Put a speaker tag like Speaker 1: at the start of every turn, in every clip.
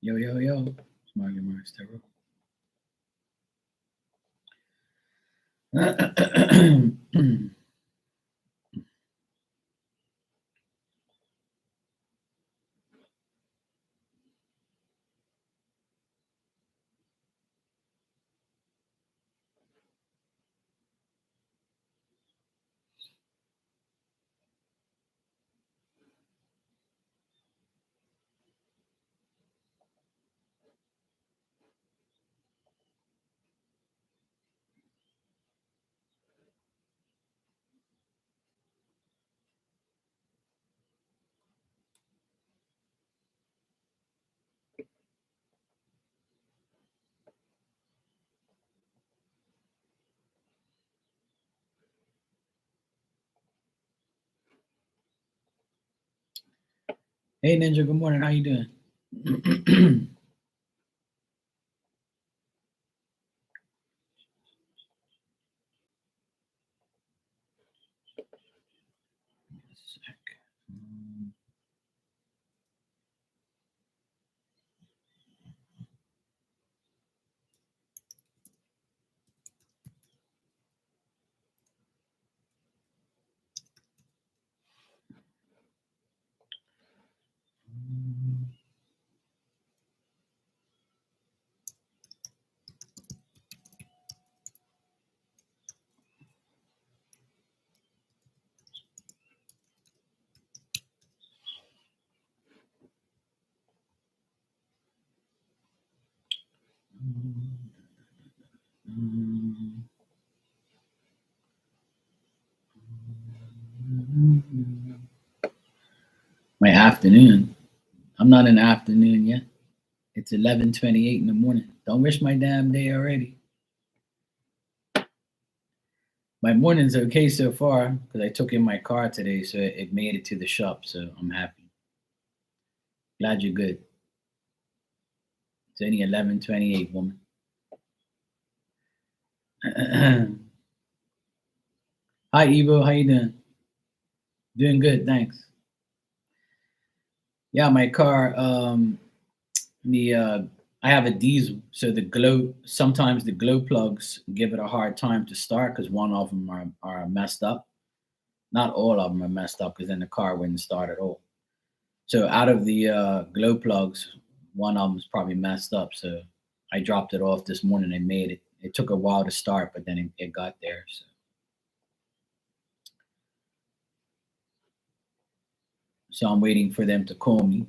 Speaker 1: Yo, yo, yo. It's Mario Marstero. Hey, Ninja. Good morning. How you doing? Sec. My afternoon. I'm not in the afternoon yet. It's 11:28 in the morning. Don't wish my damn day already. My morning's okay so far because I took in my car today, so it made it to the shop. So I'm happy. Glad you're good. It's only 11:28, woman. Hi, Evo. How you doing? Doing good, thanks. Yeah, my car. The I have a diesel, so the glow. Sometimes the glow plugs give it a hard time to start because one of them are messed up. Not all of them are messed up because then the car wouldn't start at all. So out of the glow plugs, one of them's probably messed up. So I dropped it off this morning and made it. It took a while to start, but then it got there. So I'm waiting for them to call me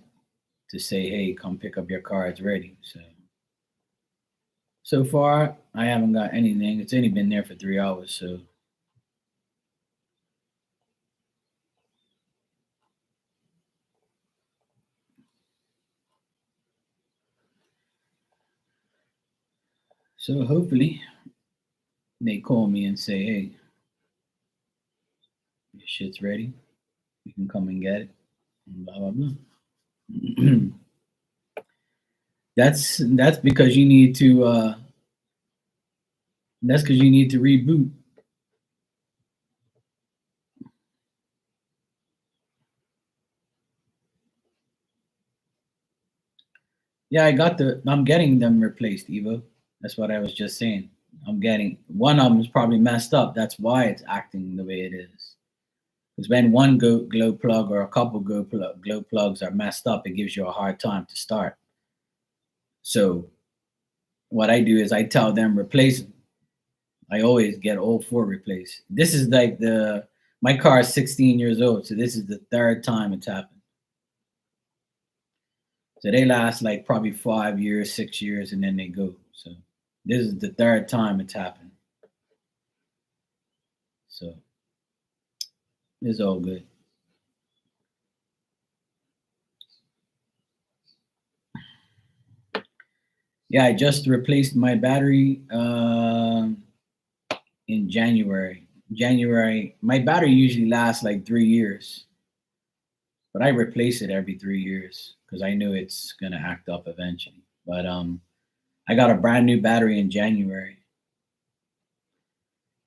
Speaker 1: to say, "Hey, come pick up your car. It's ready." So far, I haven't got anything. It's only been there for 3 hours, so hopefully they call me and say, "Hey, your shit's ready. You can come and get it." And blah blah blah. That's because you need to. That's because you need to reboot. Yeah, I got the. I'm getting them replaced, Evo. That's what I was just saying. I'm getting one of them is probably messed up. That's why it's acting the way it is. Because when one glow plug or a couple glow plugs are messed up, it gives you a hard time to start. So what I do is I tell them replace them. I always get all four replaced. This is like the my car is 16 years old, so this is the third time it's happened. So they last like probably 5 years, 6 years, and then they go. So this is the third time it's happened. So it's all good. Yeah, I just replaced my battery in January. January, my battery usually lasts like 3 years, but I replace it every 3 years because I knew it's gonna act up eventually. But I got a brand new battery in January.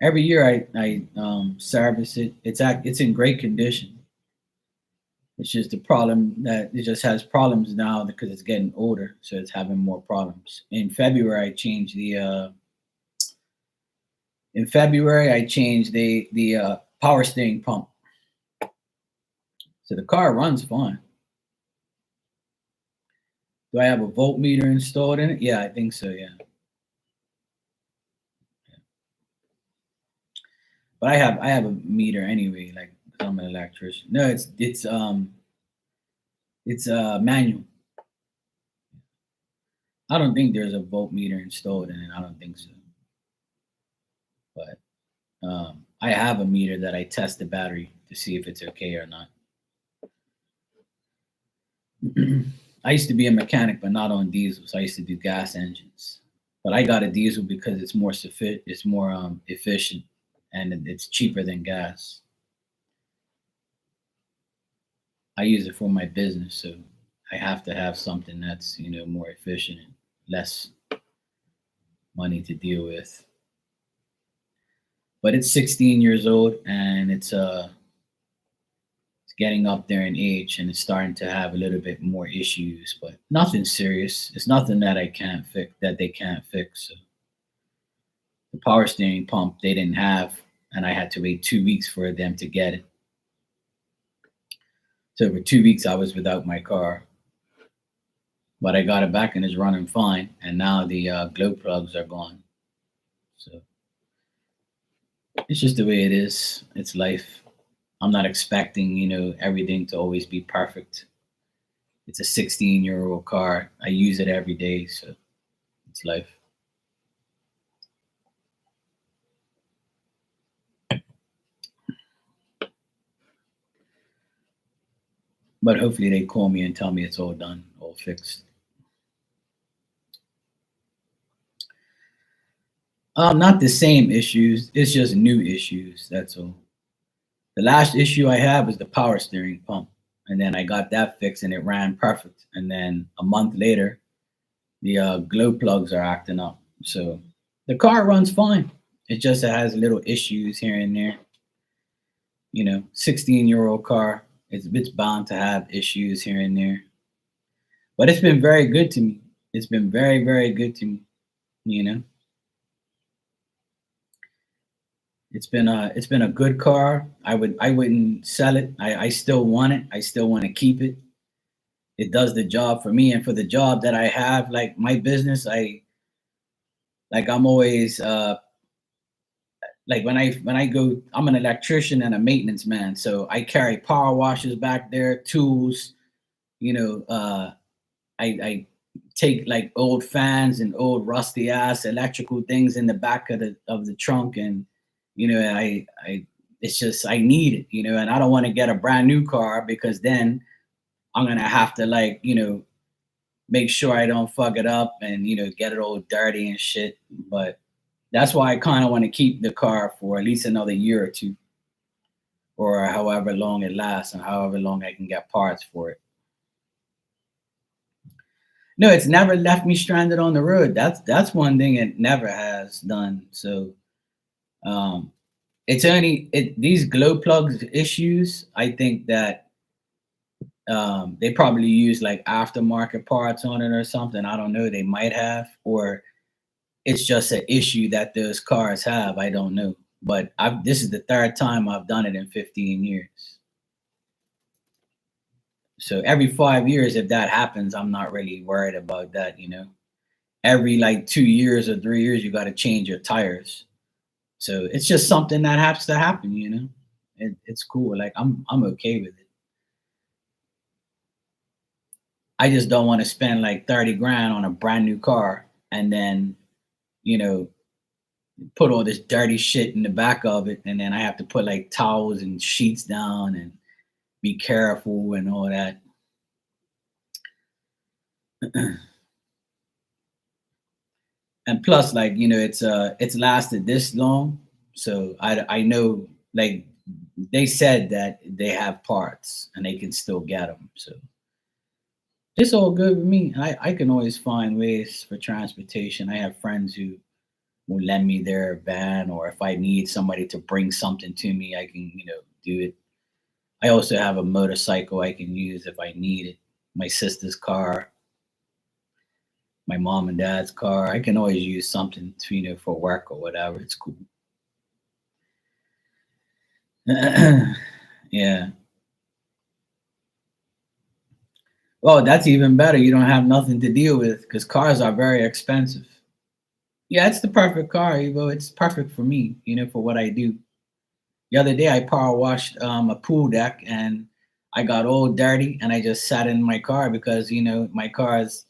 Speaker 1: Every year I service it. It's in great condition. It's just the problem that it just has problems now because it's getting older, so it's having more problems. In February I changed the power steering pump, so the car runs fine. Do I have a voltmeter installed in it? Yeah, I think so. Yeah, but I have a meter anyway. Like 'cause I'm an electrician. No, it's manual. I don't think there's a voltmeter installed in it. I don't think so. But I have a meter that I test the battery to see if it's okay or not. I used to be a mechanic, but not on diesels. I used to do gas engines, but I got a diesel because it's more efficient, and it's cheaper than gas. I use it for my business, so I have to have something that's more efficient and less money to deal with. But it's 16 years old, and it's getting up there in age, and it's starting to have a little bit more issues, but nothing serious. It's nothing that I can't fix that they can't fix. So the power steering pump they didn't have, and I had to wait 2 weeks for them to get it. So for 2 weeks I was without my car, but I got it back and it's running fine. And now the glow plugs are gone. So it's just the way it is. It's life. I'm not expecting everything to always be perfect. It's a 16-year-old car. I use it every day, so it's life. But hopefully they call me and tell me it's all done, all fixed. Not the same issues. It's just new issues. That's all. The last issue I had was the power steering pump, and then I got that fixed and it ran perfect. And then a month later, the glow plugs are acting up. So the car runs fine. It just has little issues here and there. 16-year-old car. It's bound to have issues here and there. But it's been very good to me. It's been very, very good to me. You know, it's been a good car. I wouldn't sell it. I still want it. I still want to keep it. It does the job for me and for the job that I have. Like my business, I'm always like when I go, I'm an electrician and a maintenance man, so I carry power washers back there, tools. You know, I take like old fans and old rusty ass electrical things in the back of the trunk, and I it's just I need it, and I don't want to get a brand new car because then I'm gonna have to make sure I don't fuck it up and get it all dirty and shit. But that's why I kind of want to keep the car for at least another year or two, or however long it lasts, and however long I can get parts for it. No, it's never left me stranded on the road. That's one thing it never has done. So um, it's only these glow plugs issues. I think that they probably use like aftermarket parts on it or something. I don't know. They might have, or it's just an issue that those cars have. I don't know. But this is the third time I've done it in 15 years. So every 5 years, if that happens, I'm not really worried about that. Every like 2 years or 3 years, you got to change your tires. So it's just something that has to happen. It's cool. Like I'm okay with it. I just don't want to spend like 30 grand on a brand new car and then, you know, put all this dirty shit in the back of it. And then I have to put like towels and sheets down and be careful and all that. And plus, like, it's lasted this long. So I know, like, they said that they have parts and they can still get them. So it's all good with me. I can always find ways for transportation. I have friends who will lend me their van, or if I need somebody to bring something to me, I can, do it. I also have a motorcycle I can use if I need it. My sister's car, my mom and dad's car. I can always use something to, for work or whatever. It's cool. Yeah. Well, that's even better. You don't have nothing to deal with because cars are very expensive. Yeah, it's the perfect car, Evo. It's perfect for me, for what I do. The other day, I power washed a pool deck and I got all dirty and I just sat in my car because, my car is,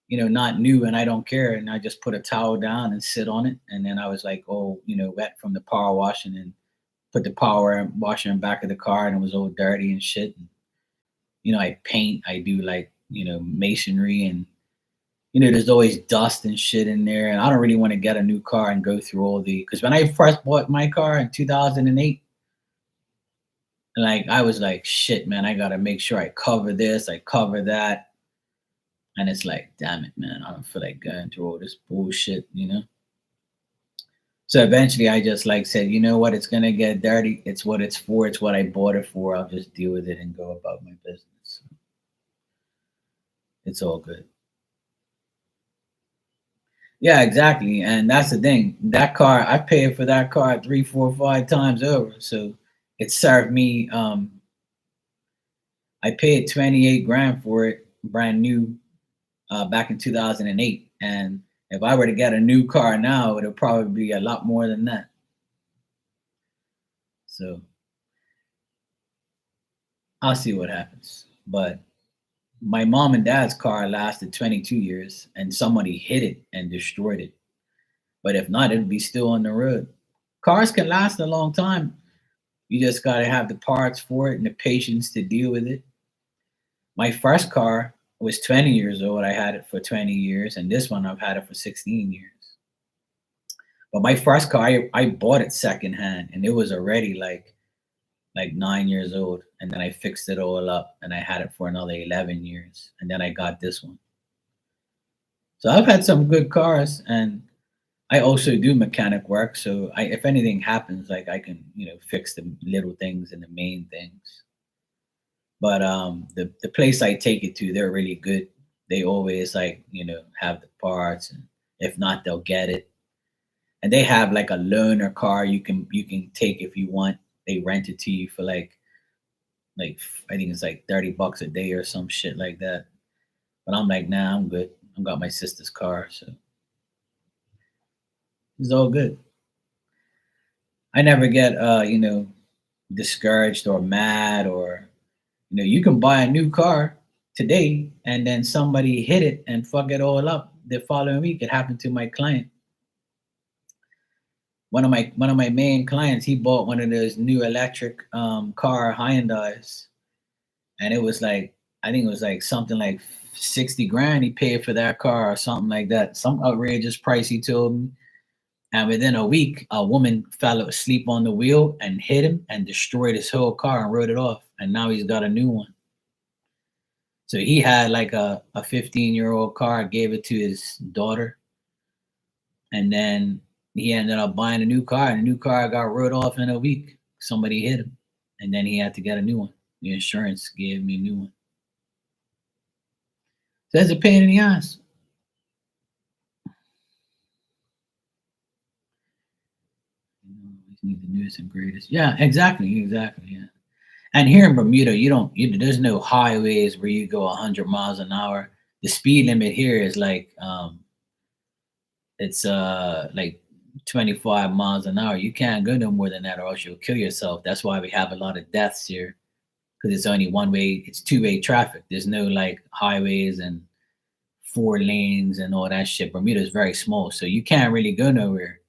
Speaker 1: not new and I don't care. And I just put a towel down and sit on it. And then I was like, oh, wet from the power washing and put the power washer in the back of the car and it was all dirty and shit. And, I paint, I do like, masonry and, there's always dust and shit in there. And I don't really want to get a new car and go through all because when I first bought my car in 2008, like I was like, shit, man, I gotta make sure I cover this, I cover that. And it's like, damn it, man, I don't feel like going through all this bullshit. So eventually I just like said, you know what, it's gonna get dirty. It's what it's for, it's what I bought it for. I'll just deal with it and go about my business. It's all good. Yeah, exactly. And that's the thing. That car, I paid for that car 3, 4, 5 times over. So it served me. I paid 28 grand for it, brand new, back in 2008. And if I were to get a new car now, it would probably be a lot more than that. So I'll see what happens. But my mom and dad's car lasted 22 years and somebody hit it and destroyed it. But if not, it'd be still on the road. Cars can last a long time. You just got to have the parts for it and the patience to deal with it. My first car was 20 years old. I had it for 20 years, and this one I've had it for 16 years. But my first car, I bought it secondhand, and it was already like 9 years old. And then I fixed it all up, and I had it for another 11 years, and then I got this one. So I've had some good cars, and I also do mechanic work. So if anything happens, like I can, fix the little things and the main things. But the place I take it to, they're really good. They always like, have the parts, and if not, they'll get it. And they have like a loaner car you can take if you want. They rent it to you for like I think it's like $30 a day or some shit like that. But I'm like, nah, I'm good. I've got my sister's car, so it's all good. I never get discouraged or mad or you can buy a new car today and then somebody hit it and fuck it all up the following week. It happened to my client. One of my main clients, he bought one of those new electric car Hyundai's, and it was like I think it was like something like 60 grand he paid for that car or something like that. Some outrageous price he told me. And within a week, a woman fell asleep on the wheel and hit him and destroyed his whole car and wrote it off. And now he's got a new one. So he had like a 15-year-old car, gave it to his daughter. And then he ended up buying a new car, and the new car got wrote off in a week. Somebody hit him. And then he had to get a new one. The insurance gave me a new one. So that's a pain in the ass. Always need the newest and greatest. Yeah, exactly. Yeah. And here in Bermuda, there's no highways where you go 100 miles an hour. The speed limit here is it's like 25 miles an hour. You can't go no more than that or else you'll kill yourself. That's why we have a lot of deaths here because it's only one way, it's two-way traffic. There's no like highways and 4 lanes and all that shit. Bermuda is very small, so you can't really go nowhere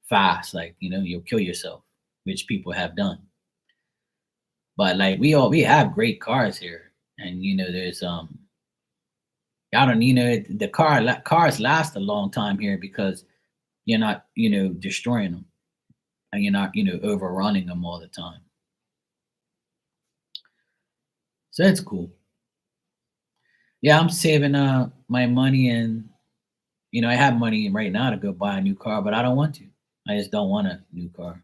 Speaker 1: fast. Like, you'll kill yourself, which people have done. But like we have great cars here, and there's I don't the cars last a long time here because you're not destroying them and you're not overrunning them all the time. So it's cool. Yeah, I'm saving my money and I have money right now to go buy a new car, but I don't want to. I just don't want a new car.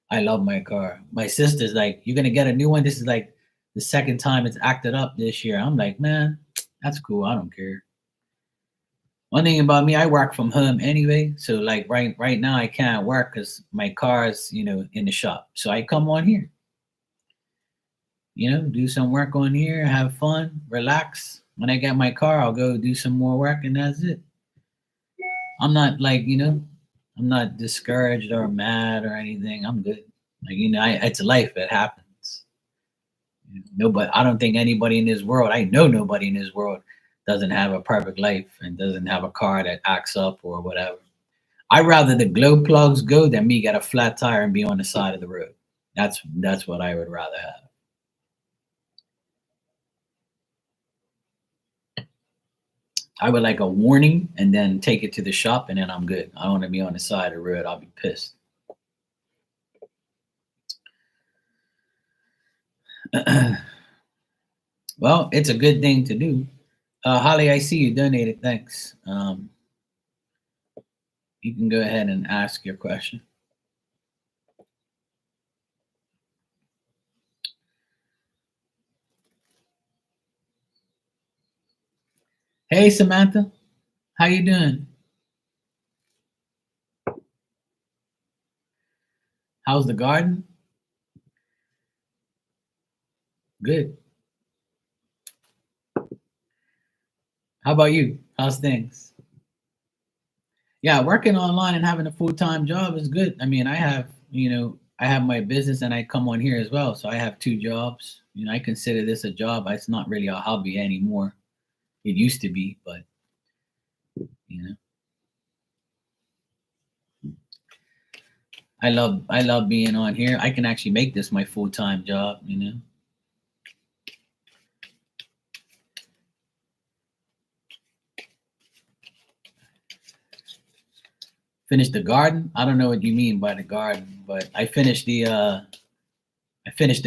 Speaker 1: I love my car. My sister's like, "You're gonna get a new one." This is like the second time it's acted up this year. I'm like, man, that's cool. I don't care. One thing about me, I work from home anyway. So like right now I can't work because my car's, in the shop. So I come on here, do some work on here, have fun, relax. When I get my car, I'll go do some more work and that's it. I'm not like, I'm not discouraged or mad or anything. I'm good. Like, it's life. It happens. Nobody, I don't think anybody in this world, I know nobody in this world doesn't have a perfect life and doesn't have a car that acts up or whatever. I'd rather the glow plugs go than me get a flat tire and be on the side of the road. That's what I would rather have. I would like a warning and then take it to the shop and then I'm good. I don't want to be on the side of the road. I'll be pissed. Well, it's a good thing to do. Holly, I see you donated. Thanks. You can go ahead and ask your question. Hey, Samantha, how you doing? How's the garden? Good. How about you? How's things? Yeah, working online and having a full-time job is good. I mean, I have my business and I come on here as well. So I have two jobs. I consider this a job. It's not really a hobby anymore. It used to be, but you know, I love being on here. I can actually make this my full-time job. Finish the garden. I don't know what you mean by the garden, but I finished the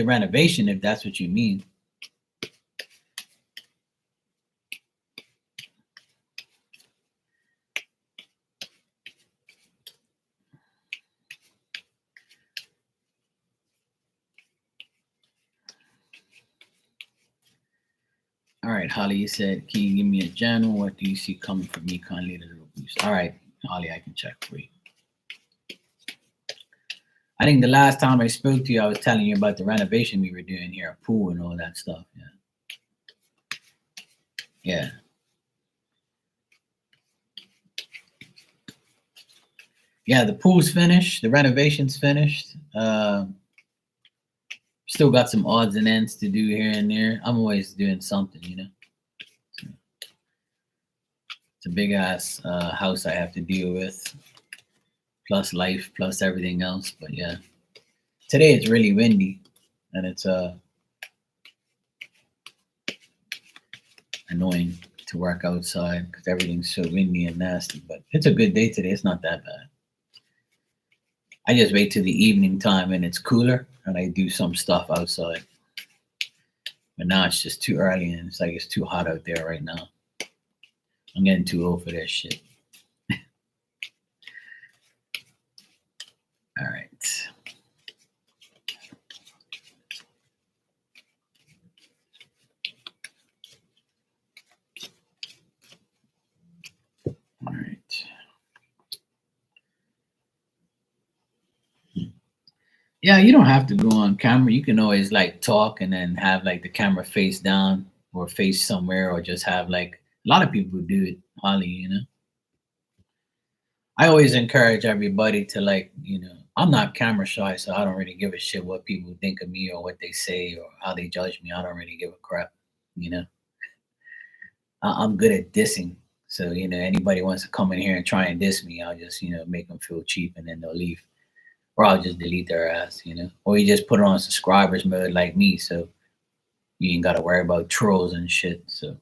Speaker 1: renovation if that's what you mean. All right, Holly, you said, can you give me a general? What do you see coming from me? Kindly to the boost. All right, Holly, I can check for you. I think the last time I spoke to you, I was telling you about the renovation we were doing here, a pool and all that stuff. Yeah. Yeah. Yeah, the pool's finished. The renovation's finished. Still got some odds and ends to do here and there. I'm always doing something. It's a big ass house I have to deal with, plus life, plus everything else. But yeah, today it's really windy, and it's annoying to work outside because everything's so windy and nasty. But it's a good day today. It's not that bad. I just wait till the evening time and it's cooler, and I do some stuff outside. But now it's just too early, and it's like it's too hot out there right now. I'm getting too old for this shit. All right. All right. Yeah, you don't have to go on camera. You can always like talk and then have like the camera face down or face somewhere or just have like a lot of people do it, Holly. I always encourage everybody to like, I'm not camera shy, so I don't really give a shit what people think of me or what they say or how they judge me. I don't really give a crap, you know. I'm good at dissing. So, anybody wants to come in here and try and diss me, I'll just, make them feel cheap and then they'll leave. Or I'll just delete their ass. Or you just put it on subscribers mode like me, so you ain't gotta worry about trolls and shit. So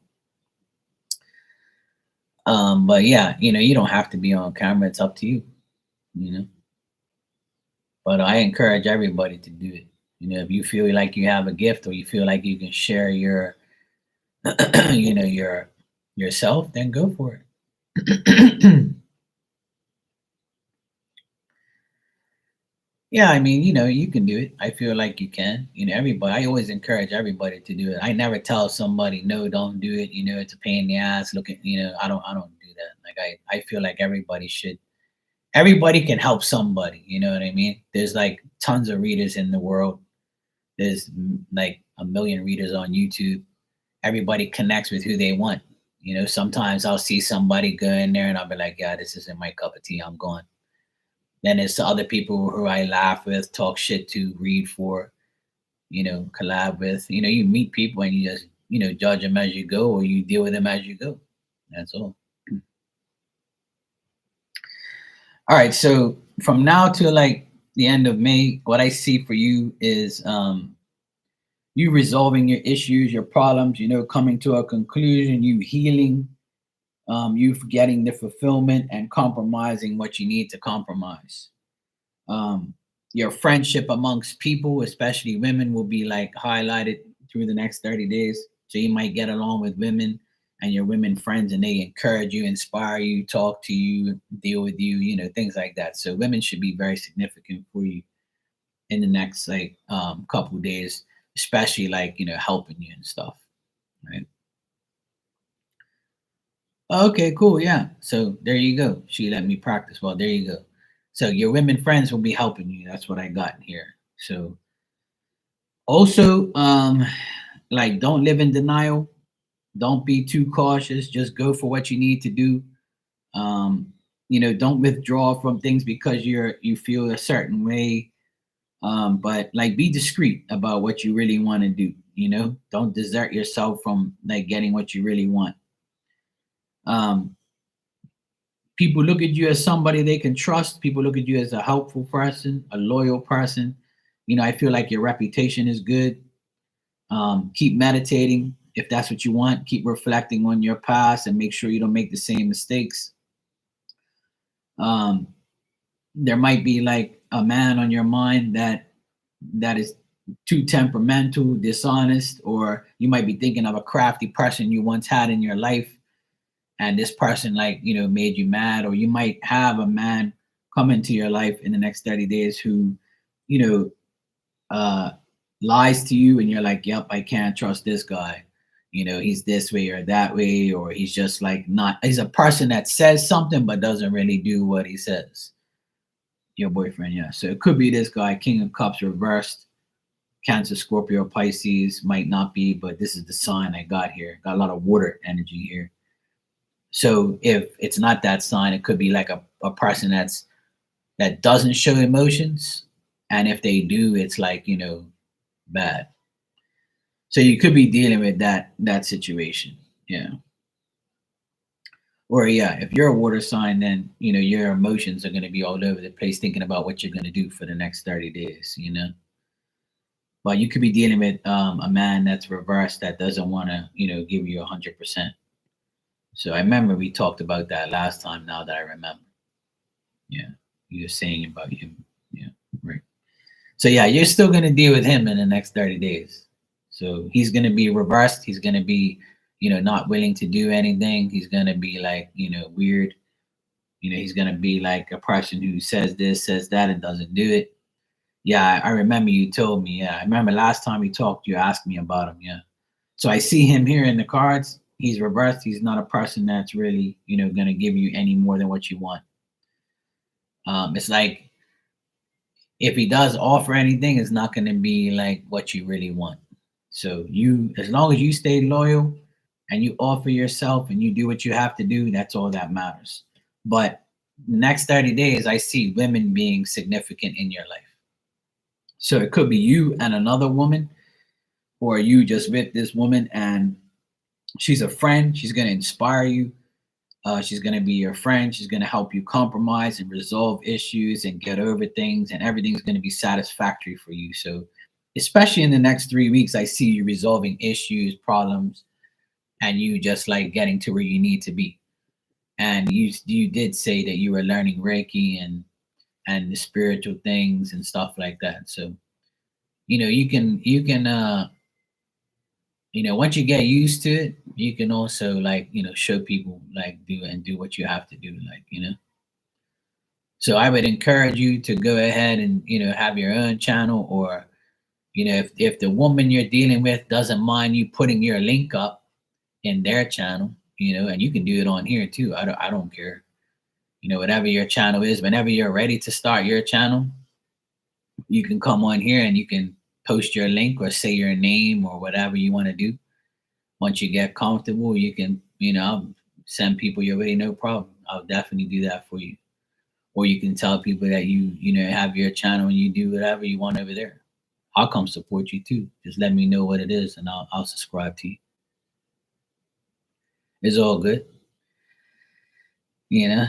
Speaker 1: but yeah, you don't have to be on camera, it's up to you know. But I encourage everybody to do it. If you feel like you have a gift or you feel like you can share your your yourself, then go for it. Yeah, I mean, you can do it. I feel like you can. Everybody. I always encourage everybody to do it. I never tell somebody no, don't do it. It's a pain in the ass. Look at, I don't do that. Like I feel like everybody should. Everybody can help somebody. You know what I mean? There's like tons of readers in the world. There's like a million readers on YouTube. Everybody connects with who they want. Sometimes I'll see somebody go in there and I'll be like, yeah, this isn't my cup of tea. I'm going. Then there's other people who I laugh with, talk shit to, read for, collab with. You meet people and you just, judge them as you go, or you deal with them as you go. That's all. All right. So from now to like the end of May, what I see for you is you resolving your issues, your problems, coming to a conclusion, you healing, you getting the fulfillment and compromising what you need to compromise. um, your friendship amongst people, especially women, will be like highlighted through the next 30 days. So you might get along with women and your women friends, and they encourage you, inspire you, talk to you, deal with you, things like that. So women should be very significant for you in the next like couple of days, especially like helping you and stuff. Right. Okay, cool. Yeah. So there you go. She let me practice. Well, there you go. So your women friends will be helping you. That's what I got here. So also, like don't live in denial. Don't be too cautious. Just go for what you need to do. Um, don't withdraw from things because you feel a certain way. But like be discreet about what you really want to do. Don't desert yourself from like getting what you really want. Um, People look at you as somebody they can trust. People look at you as a helpful person, a loyal person. I feel like your reputation is good. Keep meditating if that's what you want. Keep reflecting on your past and make sure you don't make the same mistakes. Um, there might be like a man on your mind that is too temperamental, dishonest, or you might be thinking of a crafty person you once had in your life, and this person like made you mad, or you might have a man come into your life in the next 30 days who you know uh lies to you, and you're like, yep, I can't trust this guy. He's this way or that way, or he's just like not, he's a person that says something but doesn't really do what he says. Your boyfriend, yeah. So it could be this guy, King of Cups reversed. Cancer, Scorpio, Pisces might not be, but this is the sign I got here. Got a lot of water energy here. So if it's not that sign, it could be like a person that doesn't show emotions. And if they do, it's like, bad. So you could be dealing with that situation. Yeah. Or yeah, if you're a water sign, then your emotions are gonna be all over the place thinking about what you're gonna do for the next 30 days. But you could be dealing with a man that's reversed that doesn't wanna, give you 100%. So I remember we talked about that last time, now that I remember. Yeah. You were saying about him. Yeah. Right. So yeah, you're still gonna deal with him in the next 30 days. So he's gonna be reversed. He's gonna be, not willing to do anything. He's gonna be like, weird. He's gonna be like a person who says this, says that, and doesn't do it. Yeah, I remember you told me. Yeah, I remember last time we talked, you asked me about him. Yeah. So I see him here in the cards. He's reversed. He's not a person that's really, gonna give you any more than what you want. It's like if he does offer anything, it's not going to be like what you really want. So as long as you stay loyal and you offer yourself and you do what you have to do, that's all that matters. But next 30 days, I see women being significant in your life. So it could be you and another woman, or you just with this woman and she's a friend. She's going to inspire you. She's going to be your friend. She's going to help you compromise and resolve issues and get over things, and everything's going to be satisfactory for you. So, especially in the next 3 weeks, I see you resolving issues, problems, and you just like getting to where you need to be. And you did say that you were learning Reiki and the spiritual things and stuff like that. So, you can once you get used to it, you can also like show people like do what you have to do, like. So I would encourage you to go ahead and, have your own channel, or, if the woman you're dealing with doesn't mind you putting your link up in their channel, and you can do it on here too. I don't care. Whatever your channel is, whenever you're ready to start your channel, you can come on here and you can post your link or say your name or whatever you want to do. Once you get comfortable, you can, I'll send people your way, no problem. I'll definitely do that for you. Or you can tell people that you have your channel and you do whatever you want over there. I'll come support you too. Just let me know what it is and I'll subscribe to you. It's all good, you know.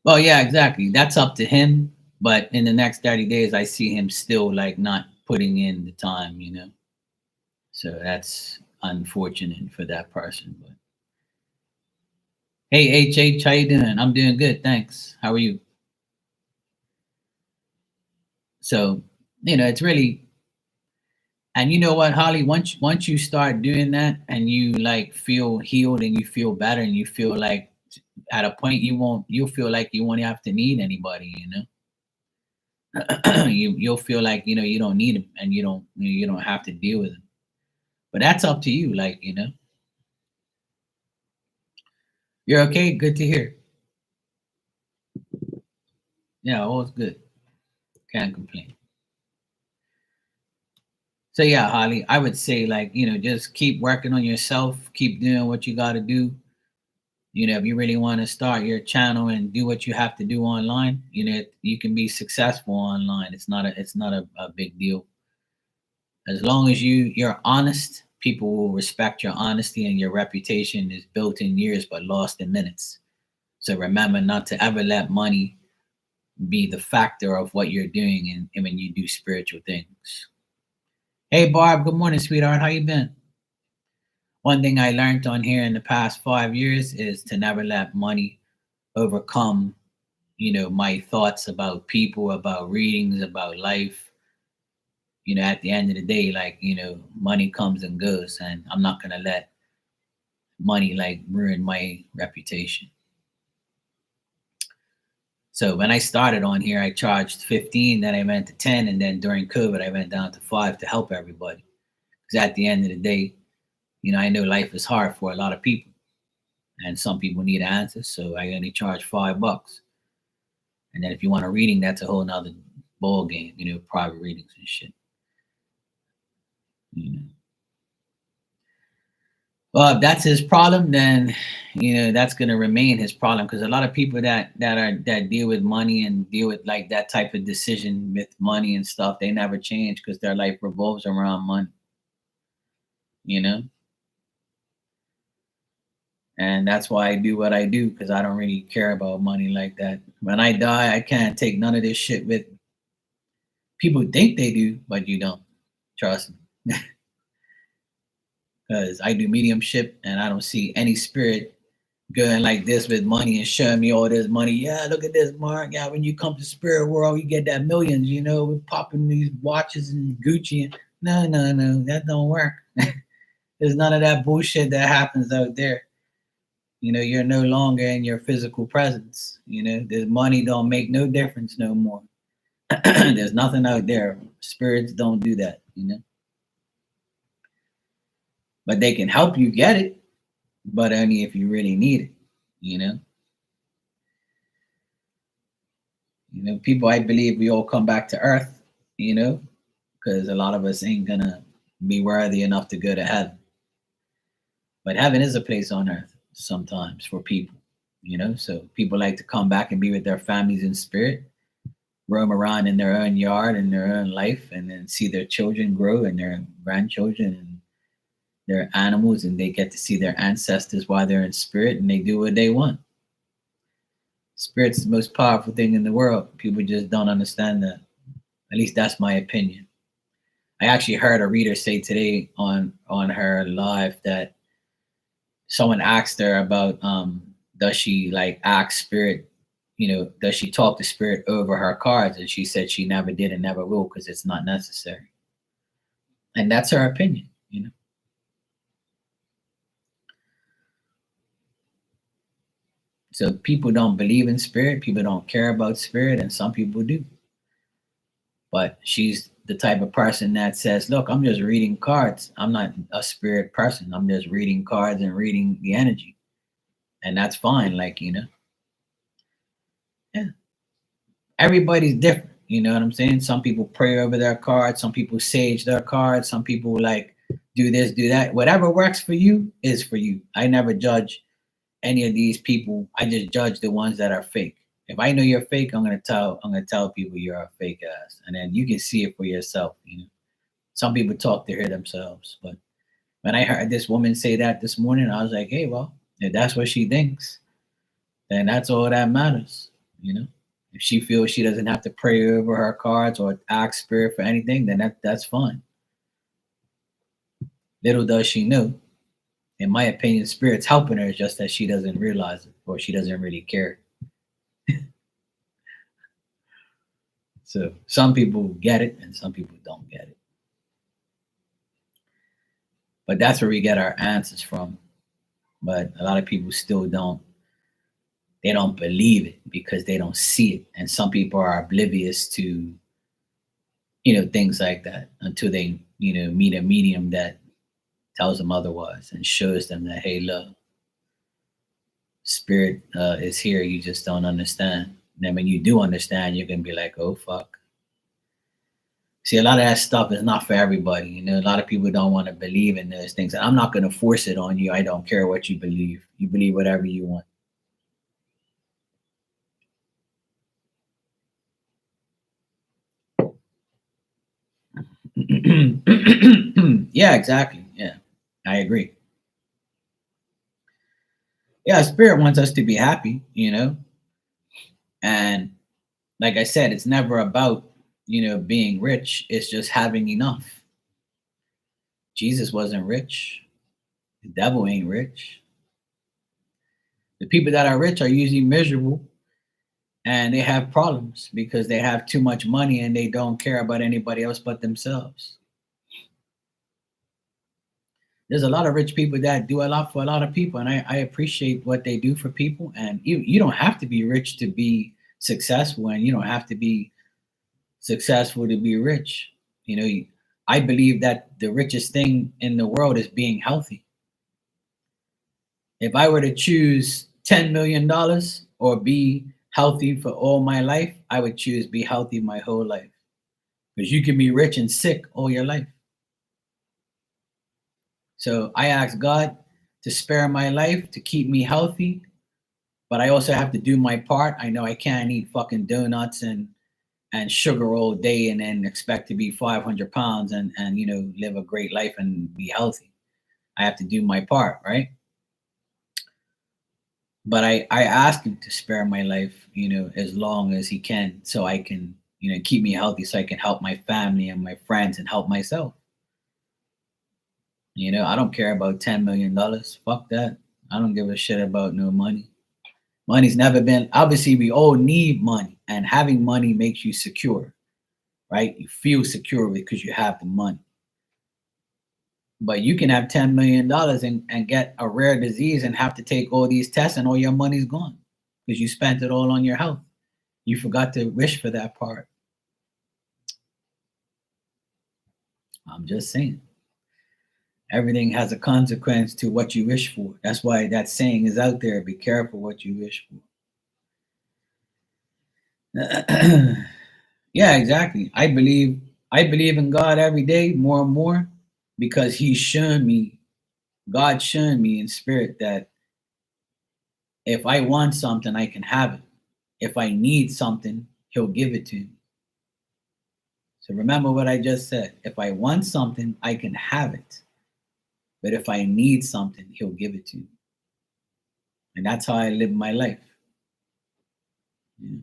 Speaker 1: Well, yeah, exactly. That's up to him. But in the next 30 days, I see him still like not putting in the time. So that's unfortunate for that person. But hey, HH, how you doing? I'm doing good, thanks. How are you? So, it's really, and you know what, Holly, once you start doing that and you like feel healed and you feel better and you feel like at a point you'll feel like you won't have to need anybody. You'll feel like you don't need them and you don't have to deal with them. But that's up to you. Like, you're okay. Good to hear. Yeah, all's good. Can't complain. So yeah, Holly, I would say like, just keep working on yourself, keep doing what you got to do. If you really want to start your channel and do what you have to do online, you can be successful online. It's not a big deal. As long as you're honest, people will respect your honesty, and your reputation is built in years but lost in minutes. So remember not to ever let money be the factor of what you're doing and when you do spiritual things. Hey Barb, good morning, sweetheart. How you been? One thing I learned on here in the past 5 years is to never let money overcome, my thoughts about people, about readings, about life. At the end of the day, like, money comes and goes, and I'm not gonna let money like ruin my reputation. So when I started on here, I charged 15, then I went to 10, and then during COVID, I went down to 5 to help everybody. Because at the end of the day, I know life is hard for a lot of people, and some people need answers. So I only charge $5. And then if you want a reading, that's a whole nother ball game, private readings and shit. You know. Well, if that's his problem, then that's gonna remain his problem, because a lot of people that deal with money and deal with like that type of decision with money and stuff, they never change because their life revolves around money, you know. And that's why I do what I do, because I don't really care about money like that. When I die, I can't take none of this shit with me. People think they do, but you don't. Trust me. Because I do mediumship and I don't see any spirit going like this with money and showing me all this money. Yeah, look at this, Mark. Yeah, when you come to spirit world, you get that millions, we're popping these watches and Gucci. No, no, no, that don't work. There's none of that bullshit that happens out there. You're no longer in your physical presence. This money don't make no difference no more. There's nothing out there. Spirits don't do that. But they can help you get it, but only if you really need it. You know, people. I believe we all come back to Earth. Because a lot of us ain't gonna be worthy enough to go to heaven. But heaven is a place on Earth sometimes for people. So people like to come back and be with their families in spirit, roam around in their own yard and their own life, and then see their children grow and their grandchildren and their animals, and they get to see their ancestors while they're in spirit, and they do what they want. Spirit's the most powerful thing in the world. People just don't understand that. At least that's my opinion. I actually heard a reader say today on her live that someone asked her about does she like ask spirit, does she talk to spirit over her cards, and she said she never did and never will because it's not necessary. And that's her opinion. So people don't believe in spirit, people don't care about spirit, and some people do. But she's the type of person that says, look, I'm just reading cards. I'm not a spirit person. I'm just reading cards and reading the energy. And that's fine. Like, yeah, everybody's different. You know what I'm saying? Some people pray over their cards, some people sage their cards, some people like do this, do that. Whatever works for you is for you. I never judge any of these people. I just judge the ones that are fake. If I know you're fake, I'm gonna tell people you're a fake ass. And then you can see it for yourself. Some people talk to hear themselves. But when I heard this woman say that this morning, I was like, hey, well, if that's what she thinks, then that's all that matters. You know? If she feels she doesn't have to pray over her cards or ask spirit for anything, then that's fine. Little does she know, in my opinion, spirit's helping her. It's just that she doesn't realize it or she doesn't really care. So some people get it and some people don't get it. But that's where we get our answers from. But a lot of people still don't. They don't believe it because they don't see it. And some people are oblivious to, things like that until they, meet a medium that tells them otherwise and shows them that, hey, look, spirit is here. You just don't understand. And then when you do understand, you're going to be like, oh, fuck. See, a lot of that stuff is not for everybody. A lot of people don't want to believe in those things. And I'm not going to force it on you. I don't care what you believe. You believe whatever you want. Yeah, exactly. Yeah, I agree. Yeah, spirit wants us to be happy. And like I said, it's never about, being rich. It's just having enough. Jesus wasn't rich. The devil ain't rich. The people that are rich are usually miserable and they have problems because they have too much money and they don't care about anybody else but themselves. There's a lot of rich people that do a lot for a lot of people, and I appreciate what they do for people. And you don't have to be rich to be successful, and you don't have to be successful to be rich. I believe that the richest thing in the world is being healthy. If I were to choose $10 million or be healthy for all my life, I would choose be healthy my whole life. Because you can be rich and sick all your life. So I ask God to spare my life, to keep me healthy, but I also have to do my part. I know I can't eat fucking donuts and sugar all day and then expect to be 500 pounds and live a great life and be healthy. I have to do my part, right? But I ask him to spare my life, as long as he can, so I can, keep me healthy, so I can help my family and my friends and help myself. I don't care about $10 million. Fuck that. I don't give a shit about no money. Money's never been, obviously we all need money, and having money makes you secure, right? You feel secure because you have the money. But you can have $10 million and get a rare disease and have to take all these tests and all your money's gone because you spent it all on your health. You forgot to wish for that part. I'm just saying. Everything has a consequence to what you wish for. That's why that saying is out there, be careful what you wish for. Yeah, exactly. I believe in God every day more and more because He's shown me, God shown me in spirit that if I want something, I can have it. If I need something, He'll give it to me. So remember what I just said. If I want something, I can have it. But if I need something, He'll give it to me. And that's how I live my life. Yeah.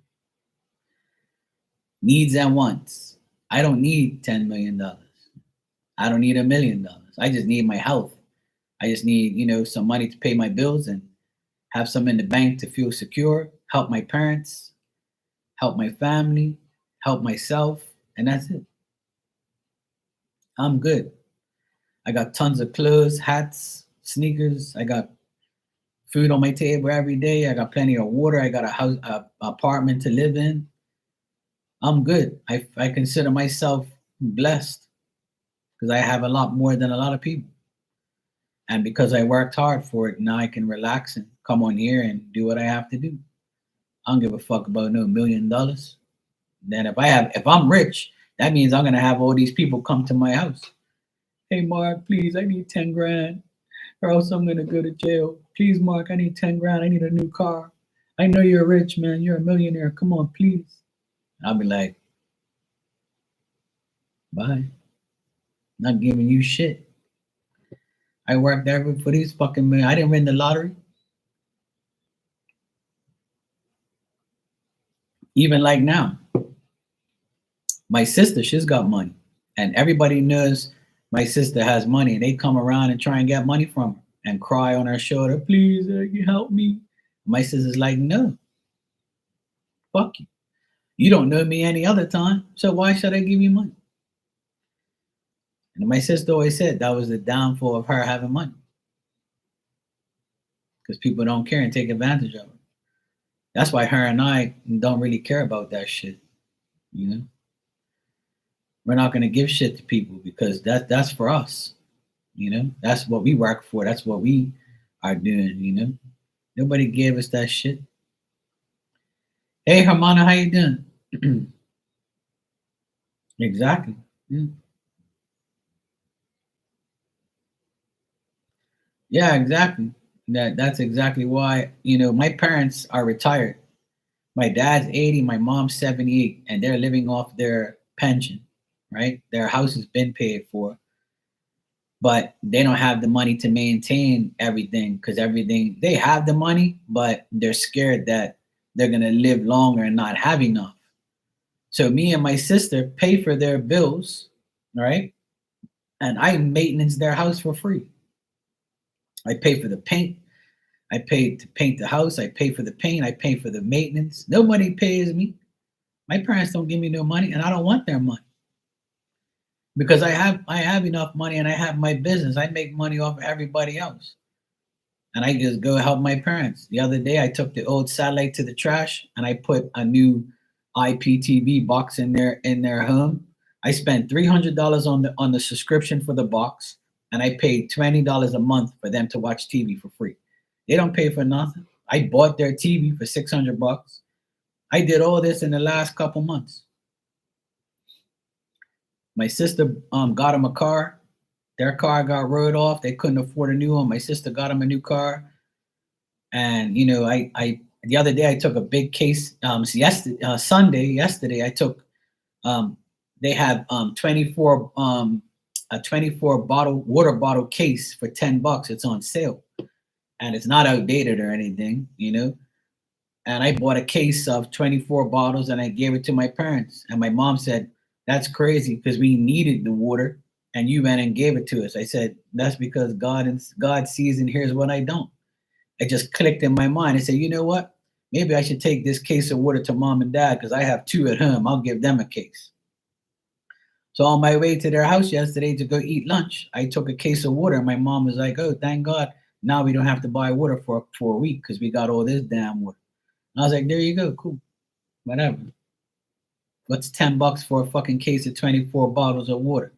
Speaker 1: Needs and wants. I don't need $10 million. I don't need $1 million. I just need my health. I just need, some money to pay my bills and have some in the bank to feel secure, help my parents, help my family, help myself, and that's it. I'm good. I got tons of clothes, hats, sneakers. I got food on my table every day. I got plenty of water. I got a house, apartment to live in. I'm good. I consider myself blessed because I have a lot more than a lot of people. And because I worked hard for it, now I can relax and come on here and do what I have to do. I don't give a fuck about no $1 million. Then if I'm rich, that means I'm gonna have all these people come to my house. Hey Mark, please, I need 10 grand, or else I'm gonna go to jail. Please, Mark, I need 10 grand. I need a new car. I know you're rich, man. You're a millionaire. Come on, please. I'll be like, bye. Not giving you shit. I worked there for these fucking million. I didn't win the lottery. Even like now, my sister, she's got money. And everybody knows my sister has money. And they come around and try and get money from her and cry on her shoulder, please, you help me. My sister's like, no, fuck you. You don't know me any other time. So why should I give you money? And my sister always said that was the downfall of her having money. Because people don't care and take advantage of her. That's why her and I don't really care about that shit. You know? We're not gonna give shit to people because that's for us. You know, that's what we work for. That's what we are doing. You know, nobody gave us that shit. Hey, Hermana, how you doing? Exactly. Yeah. Yeah, exactly. That's exactly why. You know, my parents are retired. My dad's 80, my mom's 78, and they're living off their pension. Right, their house has been paid for, but they don't have the money to maintain everything because everything they have the money, but they're scared that they're gonna live longer and not have enough. So me and my sister pay for their bills, right? And I maintenance their house for free. I pay for the paint. I pay to paint the house. I pay for the paint. I pay for the maintenance. Nobody pays me. My parents don't give me no money, and I don't want their money because I have enough money and I have my business. I make money off of everybody else. And I just go help my parents. The other day, I took the old satellite to the trash and I put a new IPTV box in their home. I spent $300 on the subscription for the box, and I paid $20 a month for them to watch TV for free. They don't pay for nothing. I bought their TV for $600. I did all this in the last couple months. My sister got them a car. Their car got rode off. They couldn't afford a new one. My sister got them a new car. And you know, I the other day I took a big case. Yesterday I took. Um, they have 24 a 24 bottle water bottle case for $10. It's on sale, and it's not outdated or anything, you know. And I bought a case of 24 bottles and I gave it to my parents. And my mom said, "That's crazy because we needed the water, and you went and gave it to us." I said, "That's because God sees and hears what I don't." It just clicked in my mind. I said, you know what? Maybe I should take this case of water to mom and dad because I have two at home. I'll give them a case. So on my way to their house yesterday to go eat lunch, I took a case of water. And my mom was like, "Oh, thank God. Now we don't have to buy water for a week because we got all this damn water." And I was like, there you go. Cool. Whatever. What's $10 for a fucking case of 24 bottles of water?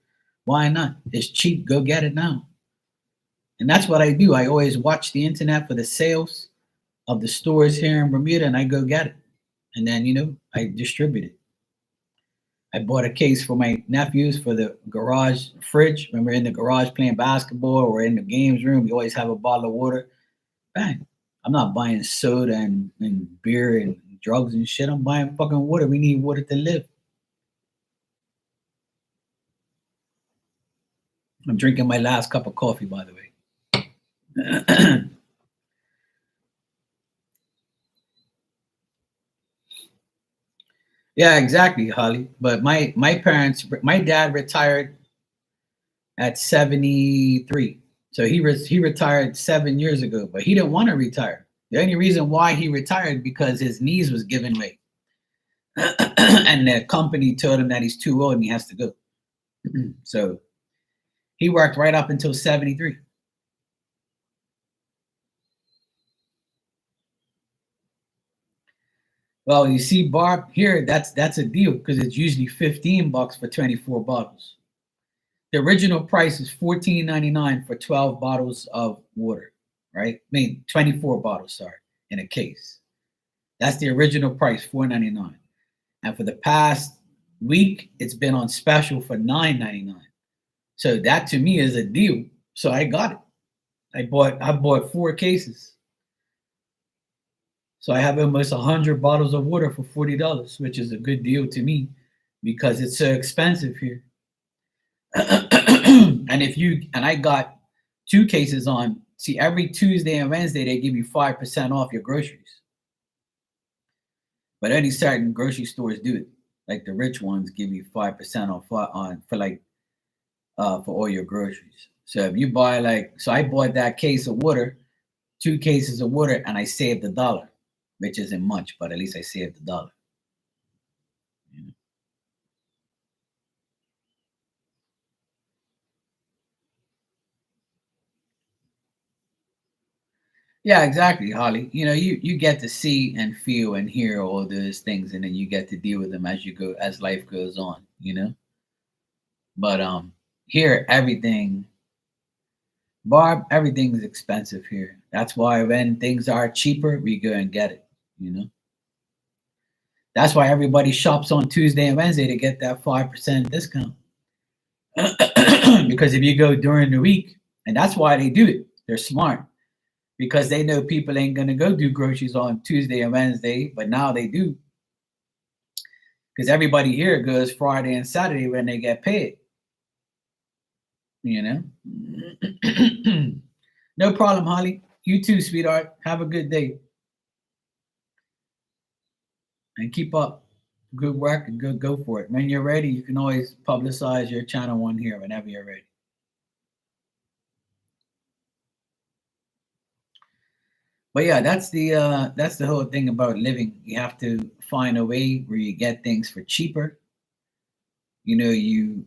Speaker 1: Why not? It's cheap. Go get it now. And that's what I do. I always watch the internet for the sales of the stores here in Bermuda and I go get it. And then, you know, I distribute it. I bought a case for my nephews for the garage fridge. When we're in the garage playing basketball or in the games room, we always have a bottle of water. Bang. I'm not buying soda and beer and drugs and shit. I'm buying fucking water. We need water to live. I'm drinking my last cup of coffee, by the way. Yeah, exactly, Holly. But my parents, my dad retired at 73. So he retired 7 years ago, but he didn't want to retire. The only reason why he retired because his knees was giving way, and the company told him that he's too old and he has to go. So he worked right up until 73. Well, you see, Barb, here that's a deal because it's usually $15 for 24 bottles. The original price is $14.99 for 12 bottles of water, right? I mean 24 bottles, sorry, in a case. That's the original price, $4.99. And for the past week, it's been on special for $9.99. So that to me is a deal. So I got it. I bought 4 cases. So I have almost 100 bottles of water for $40, which is a good deal to me because it's so expensive here. And I got 2 cases on. See, every Tuesday and Wednesday they give you 5% off your groceries, but only certain grocery stores do it. Like the rich ones give you 5% off on for like for all your groceries. So if you buy so I bought that case of water, 2 cases of water, and I saved $1, which isn't much, but at least I saved $1. You know? Yeah, exactly, Holly. You get to see and feel and hear all those things, and then you get to deal with them as you go, as life goes on. But here Barb, everything is expensive here. That's why when things are cheaper, we go and get it. You know, that's why everybody shops on Tuesday and Wednesday to get that 5% discount. Because if you go during the week, and that's why they do it, they're smart because they know people ain't gonna go do groceries on Tuesday and Wednesday, but now they do because everybody here goes Friday and Saturday when they get paid. You know. No problem, Holly. You too, sweetheart. Have a good day and keep up. Good work and go for it. When you're ready, you can always publicize your channel on here whenever you're ready. But yeah, that's the whole thing about living. You have to find a way where you get things for cheaper. You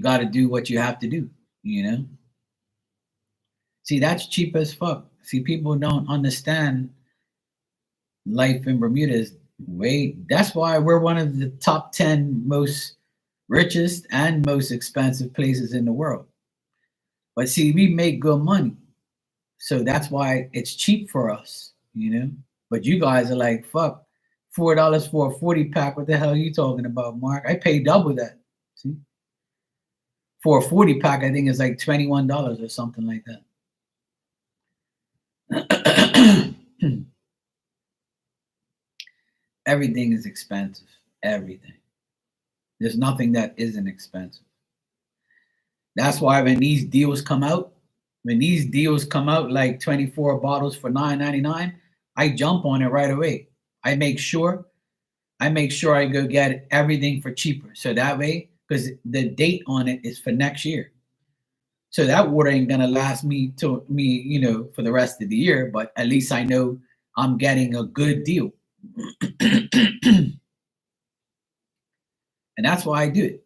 Speaker 1: got to do what you have to do. You know. See, that's cheap as fuck. See, people don't understand life in Bermuda is way. That's why we're one of the top 10 most richest and most expensive places in the world. But see, we make good money. So that's why it's cheap for us. But you guys are like, fuck, $4 for a 40 pack. What the hell are you talking about, Mark? I pay double that. See? For a 40 pack, I think it's like $21 or something like that. Everything is expensive. Everything. There's nothing that isn't expensive. That's why when these deals come out like 24 bottles for $9.99, I jump on it right away. I make sure I go get everything for cheaper. So that way, because the date on it is for next year. So that water ain't gonna last me for the rest of the year, but at least I know I'm getting a good deal. And that's why I do it.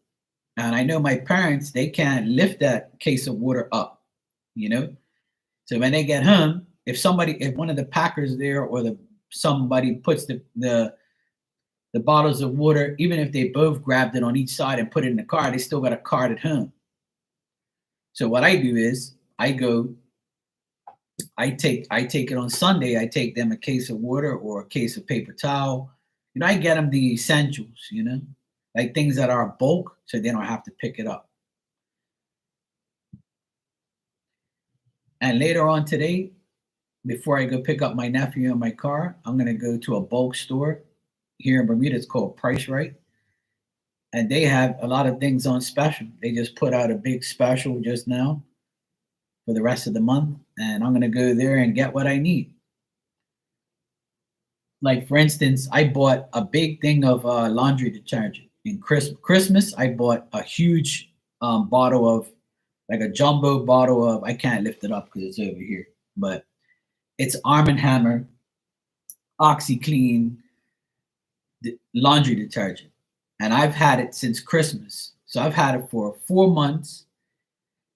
Speaker 1: And I know my parents, they can't lift that case of water up. So when they get home, if one of the packers there or somebody puts the bottles of water, even if they both grabbed it on each side and put it in the car, they still got a cart at home. So what I do is I take it on Sunday. I take them a case of water or a case of paper towel. I get them the essentials. Like things that are bulk, so they don't have to pick it up. And later on today, before I go pick up my nephew in my car, I'm gonna go to a bulk store here in Bermuda. It's called Price Right, and they have a lot of things on special. They just put out a big special just now for the rest of the month, and I'm gonna go there and get what I need. Like for instance, I bought a big thing of laundry detergent. In Christmas, I bought a huge bottle of like a jumbo bottle of. I can't lift it up because it's over here, but it's Arm and Hammer OxyClean laundry detergent, and I've had it since Christmas. So I've had it for 4 months,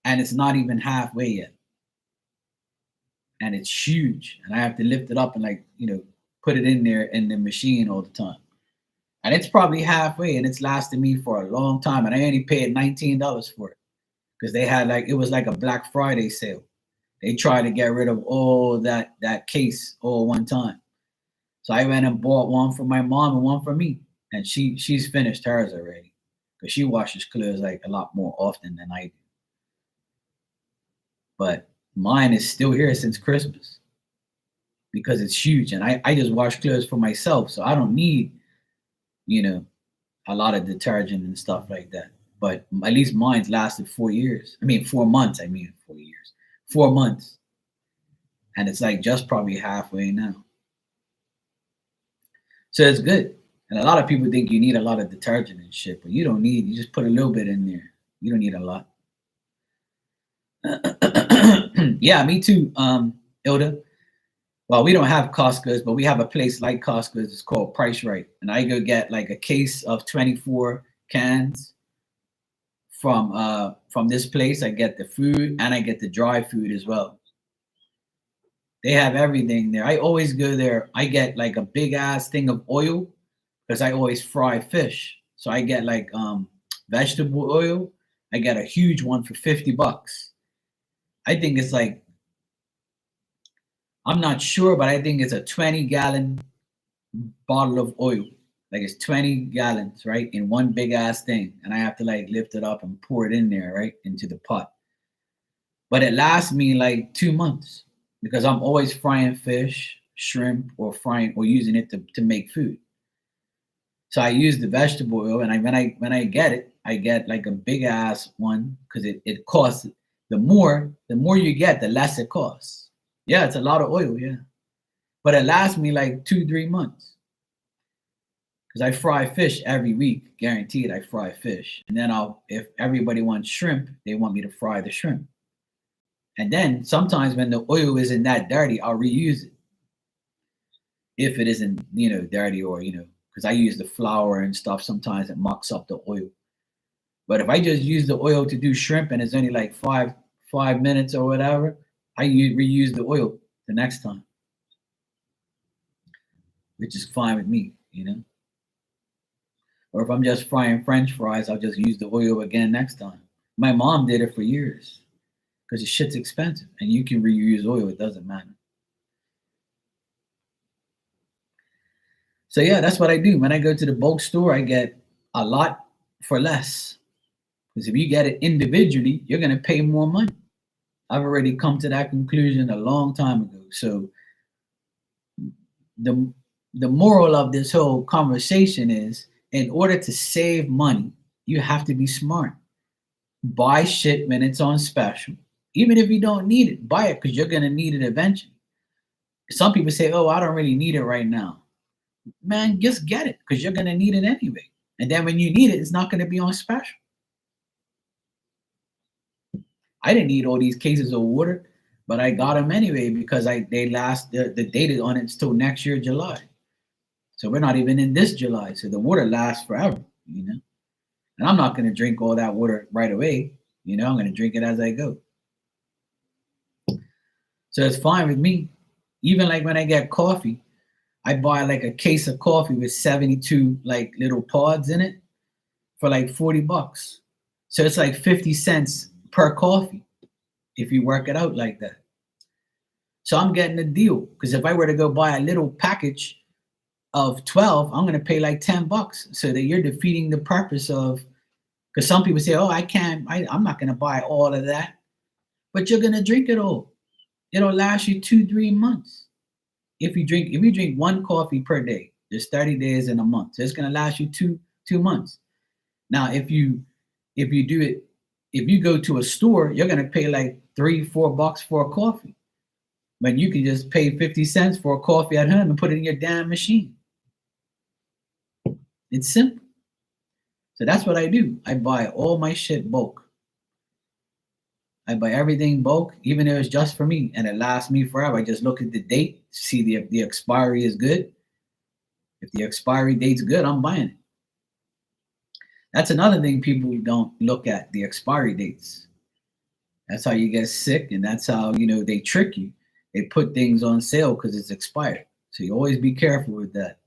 Speaker 1: and it's not even halfway yet, and it's huge. And I have to lift it up and put it in there in the machine all the time. And it's probably halfway and it's lasted me for a long time. And I only paid $19 for it because they had like, it was like a Black Friday sale. They tried to get rid of all that case all one time. So I went and bought one for my mom and one for me. And she's finished hers already because she washes clothes like a lot more often than I do. But mine is still here since Christmas because it's huge. And I just wash clothes for myself. So I don't need, you know, a lot of detergent and stuff like that. But at least mine's lasted 4 years. I mean, 4 months. I mean, 4 years, 4 months. And it's like just probably halfway now. So it's good. And a lot of people think you need a lot of detergent and shit, but you don't need, you just put a little bit in there. You don't need a lot. Yeah, me too, Ilda. Well, we don't have Costco's, but we have a place like Costco's. It's called Price Right. And I go get like a case of 24 cans from this place. I get the food and I get the dry food as well. They have everything there. I always go there. I get like a big ass thing of oil because I always fry fish. So I get like vegetable oil. I get a huge one for $50. I think it's like, I'm not sure, but I think it's a 20-gallon bottle of oil. Like it's 20 gallons, right? In one big ass thing. And I have to like lift it up and pour it in there, right? Into the pot. But it lasts me like 2 months because I'm always frying fish, shrimp, or frying or using it to make food. So I use the vegetable oil, and when I get it, I get like a big ass one because it costs the more you get, the less it costs. Yeah, it's a lot of oil, yeah. But it lasts me like 2-3 months. Because I fry fish every week, guaranteed I fry fish. And then if everybody wants shrimp, they want me to fry the shrimp. And then sometimes when the oil isn't that dirty, I'll reuse it. If it isn't, dirty or, because I use the flour and stuff, sometimes it mucks up the oil. But if I just use the oil to do shrimp and it's only like five minutes or whatever, I reuse the oil the next time, which is fine with me, Or if I'm just frying French fries, I'll just use the oil again next time. My mom did it for years because the shit's expensive and you can reuse oil. It doesn't matter. So yeah, that's what I do. When I go to the bulk store, I get a lot for less. Because if you get it individually, you're going to pay more money. I've already come to that conclusion a long time ago. So the moral of this whole conversation is, in order to save money, you have to be smart. Buy shit when it's on special. Even if you don't need it, buy it because you're going to need it eventually. Some people say, oh, I don't really need it right now. Man, just get it because you're going to need it anyway. And then when you need it, it's not going to be on special. I didn't need all these cases of water, but I got them anyway because the date on it till next year, July. So we're not even in this July. So the water lasts forever, And I'm not going to drink all that water right away. I'm going to drink it as I go. So it's fine with me. Even like when I get coffee, I buy like a case of coffee with 72 like little pods in it for like $40. So it's like 50 cents per coffee if you work it out like that. So I'm getting a deal because if I were to go buy a little package of 12, I'm going to pay like $10. So that you're defeating the purpose of, because some people say, oh, I'm not going to buy all of that, but you're going to drink it all. It'll last you 2-3 months. If you drink one coffee per day, there's 30 days in a month. So it's going to last you two months. Now, if you do it, if you go to a store, you're going to pay like $3-4 for a coffee. But you can just pay 50 cents for a coffee at home and put it in your damn machine. It's simple. So that's what I do. I buy all my shit bulk. I buy everything bulk, even if it's just for me, and it lasts me forever. I just look at the date, see the expiry is good. If the expiry date's good, I'm buying it. That's another thing people don't look at, the expiry dates. That's how you get sick, and that's how, they trick you. They put things on sale because it's expired. So you always be careful with that.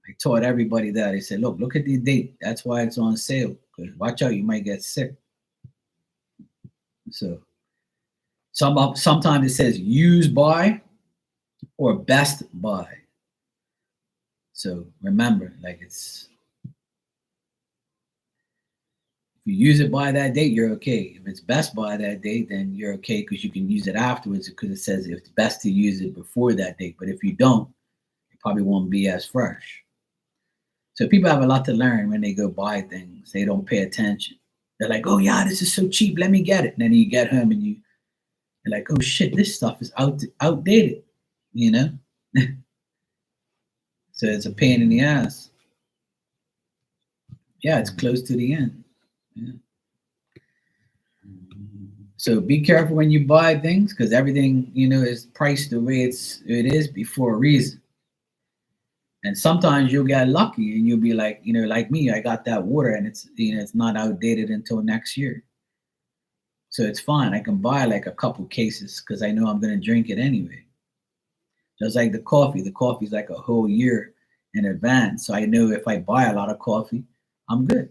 Speaker 1: I taught everybody that. I said, look at the date. That's why it's on sale. Watch out, you might get sick. So sometimes it says use by or best by. So remember, like if you use it by that date, you're okay. If it's best by that date, then you're okay because you can use it afterwards because it says it's best to use it before that date. But if you don't, it probably won't be as fresh. So people have a lot to learn when they go buy things. They don't pay attention. They're like, oh yeah, this is so cheap. Let me get it. And then you get home and you're like, oh shit, this stuff is outdated, you know? So it's a pain in the ass. Yeah, it's close to the end. Yeah. So be careful when you buy things because everything, is priced the way it is before a reason. And sometimes you'll get lucky and you'll be like, like me, I got that water and it's not outdated until next year. So it's fine. I can buy like a couple cases because I know I'm going to drink it anyway. Just like the coffee's like a whole year in advance. So I know if I buy a lot of coffee, I'm good.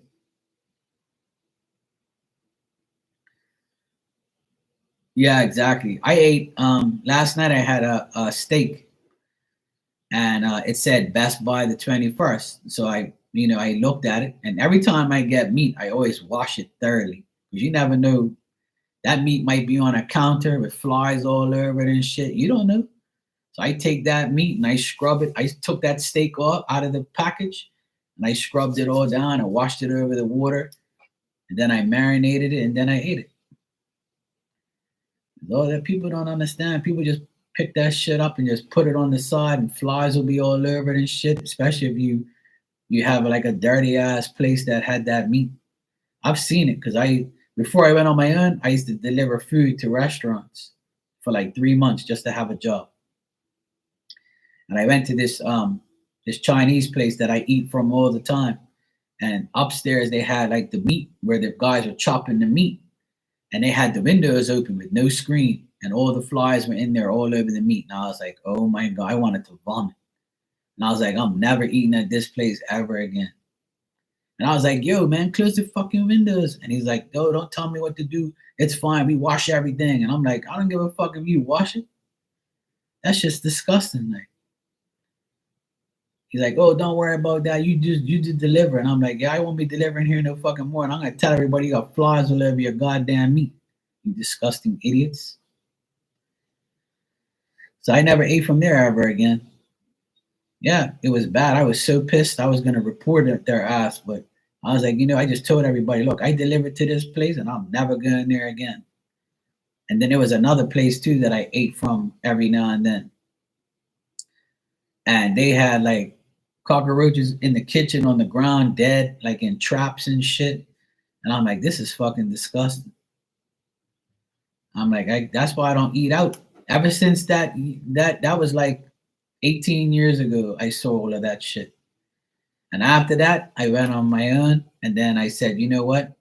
Speaker 1: Yeah, exactly. I ate last night. I had a steak, and it said Best Buy the 21st. So I looked at it, and every time I get meat, I always wash it thoroughly because you never know that meat might be on a counter with flies all over it and shit. You don't know. So I take that meat and I scrub it. I took that steak off out of the package, and I scrubbed it all down and washed it over the water, and then I marinated it, and then I ate it. Oh, that people don't understand. People just pick that shit up and just put it on the side, and flies will be all over it and shit. Especially if you have like a dirty ass place that had that meat. I've seen it because before I went on my own, I used to deliver food to restaurants for like 3 months just to have a job. And I went to this Chinese place that I eat from all the time. And upstairs they had like the meat where the guys were chopping the meat, and they had the windows open with no screen, and all the flies were in there all over the meat. And I was like, oh my god, I wanted to vomit. And I was like, I'm never eating at this place ever again. And I was like, yo, man, close the fucking windows. And he's like, yo, don't tell me what to do. It's fine. We wash everything. And I'm like, I don't give a fuck if you wash it. That's just disgusting. Like, he's like, oh, don't worry about that. You just deliver. And I'm like, yeah, I won't be delivering here no fucking more. And I'm gonna tell everybody you got flies all over your goddamn meat. You disgusting idiots. So I never ate from there ever again. Yeah, it was bad. I was so pissed. I was gonna report their ass, but I was like, I just told everybody, look, I delivered to this place, and I'm never going there again. And then there was another place too that I ate from every now and then, and they had like cockroaches in the kitchen on the ground, dead, like in traps and shit. And I'm like, this is fucking disgusting. I'm like, that's why I don't eat out. Ever since that was like 18 years ago, I saw all of that shit. And after that, I went on my own. And then I said, you know what?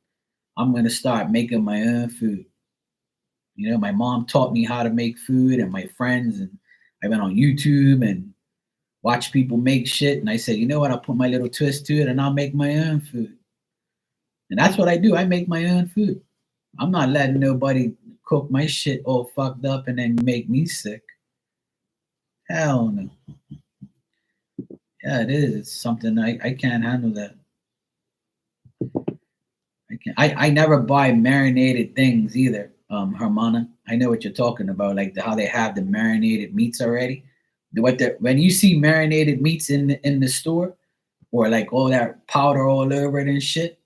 Speaker 1: I'm going to start making my own food. My mom taught me how to make food, and my friends. And I went on YouTube and watched people make shit. And I said, you know what? I'll put my little twist to it and I'll make my own food. And that's what I do. I make my own food. I'm not letting nobody cook my shit all fucked up and then make me sick. Hell no. Yeah, it is. It's something I can't handle that. I never buy marinated things either, Hermana. I know what you're talking about, like how they have the marinated meats already. When you see marinated meats in the store, or like all that powder all over it and shit,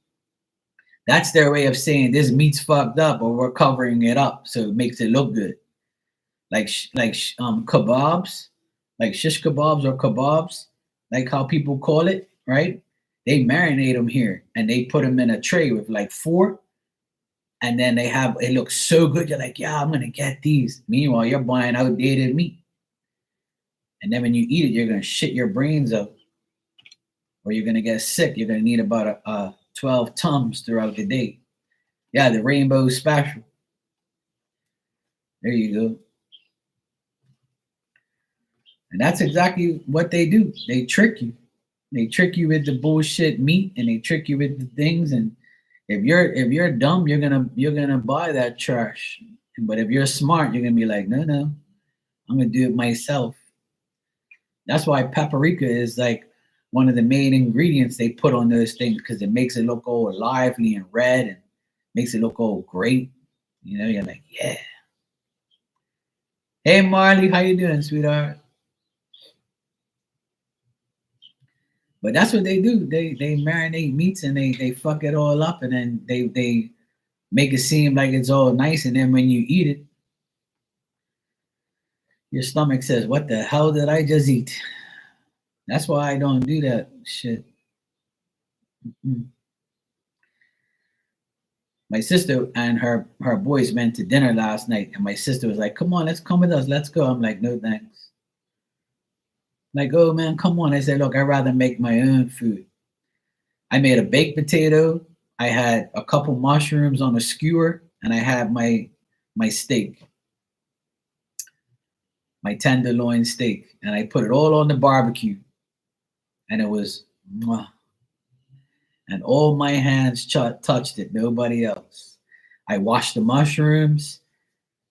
Speaker 1: that's their way of saying this meat's fucked up, or we're covering it up so it makes it look good. Like kebabs, like shish kebabs or kebabs, like how people call it, right? They marinate them here and they put them in a tray with like 4, and then it looks so good. You're like, yeah, I'm gonna get these. Meanwhile, you're buying outdated meat, and then when you eat it, you're gonna shit your brains out, or you're gonna get sick. You're gonna need about 12 Tums throughout the day. Yeah, the rainbow special. There you go. And that's exactly what they do. They trick you. They trick you with the bullshit meat, and they trick you with the things. And if you're dumb, you're gonna buy that trash. But if you're smart, you're gonna be like, no, no, I'm gonna do it myself. That's why paprika is like one of the main ingredients they put on those things because it makes it look all lively and red and makes it look all great. You know, you're like, yeah. Hey Marley, how you doing, sweetheart? But that's what they do. They marinate meats and they fuck it all up and then they make it seem like it's all nice and then when you eat it, your stomach says, "What the hell did I just eat?" That's why I don't do that shit. Mm. My sister and her boys went to dinner last night, and my sister was like, "Come on, let's come with us. Let's go." I'm like, "No, thanks." Like, oh man, come on. I said, "Look, I'd rather make my own food." I made a baked potato. I had a couple mushrooms on a skewer, and I had my steak, my tenderloin steak, and I put it all on the barbecue, and it was, mwah, and all my hands touched it, nobody else. I washed the mushrooms.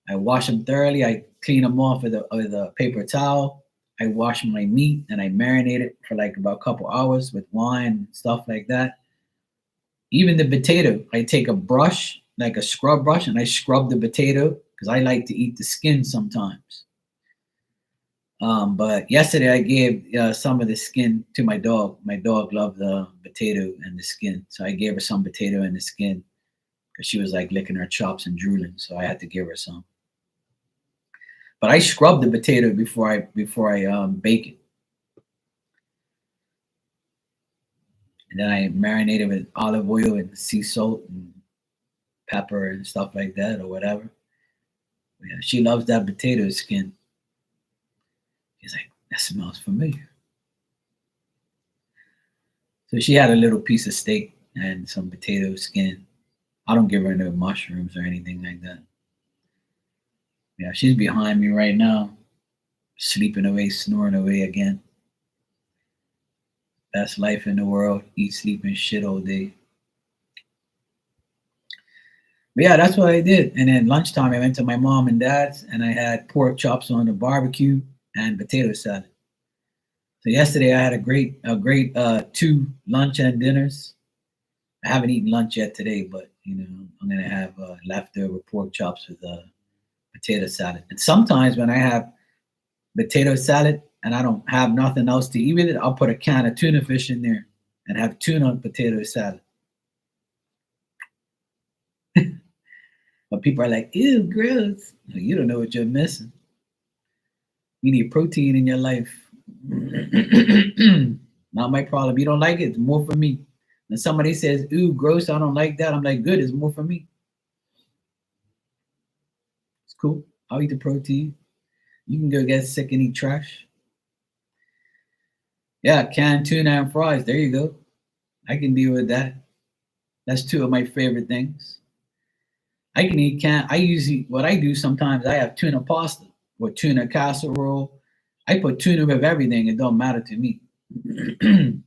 Speaker 1: I wash them thoroughly. I clean them off with a paper towel. I wash my meat and I marinate it for like about a couple hours with wine and stuff like that. Even the potato, I take a brush, like a scrub brush, and I scrub the potato because I like to eat the skin sometimes. But yesterday I gave some of the skin to my dog. My dog loved the potato and the skin, so I gave her some potato and the skin because she was like licking her chops and drooling. So I had to give her some. But I scrub the potato before I bake it, and then I marinate it with olive oil and sea salt and pepper and stuff like that or whatever. Yeah, she loves that potato skin. She's like, that smells familiar. So she had a little piece of steak and some potato skin. I don't give her no mushrooms or anything like that. Yeah, she's behind me right now, sleeping away, snoring away again. Best life in the world. Eat, sleep, and shit all day. But yeah, that's what I did. And then lunchtime, I went to my mom and dad's, and I had pork chops on the barbecue and potato salad. So yesterday, I had a great two lunch and dinners. I haven't eaten lunch yet today, but I'm gonna have leftover pork chops with potato salad. And sometimes when I have potato salad and I don't have nothing else to eat with it, I'll put a can of tuna fish in there and have tuna and potato salad. But people are like, ew, gross. Like, you don't know what you're missing. You need protein in your life. Not my problem. You don't like it, it's more for me. When somebody says, ooh, gross, I don't like that, I'm like, good, it's more for me. It's cool. I'll eat the protein. You can go get sick and eat trash. Yeah, canned tuna and fries. There you go. I can deal with that. That's two of my favorite things. I can eat can. I usually what I do sometimes. I have tuna pasta or tuna casserole. I put tuna with everything. It don't matter to me.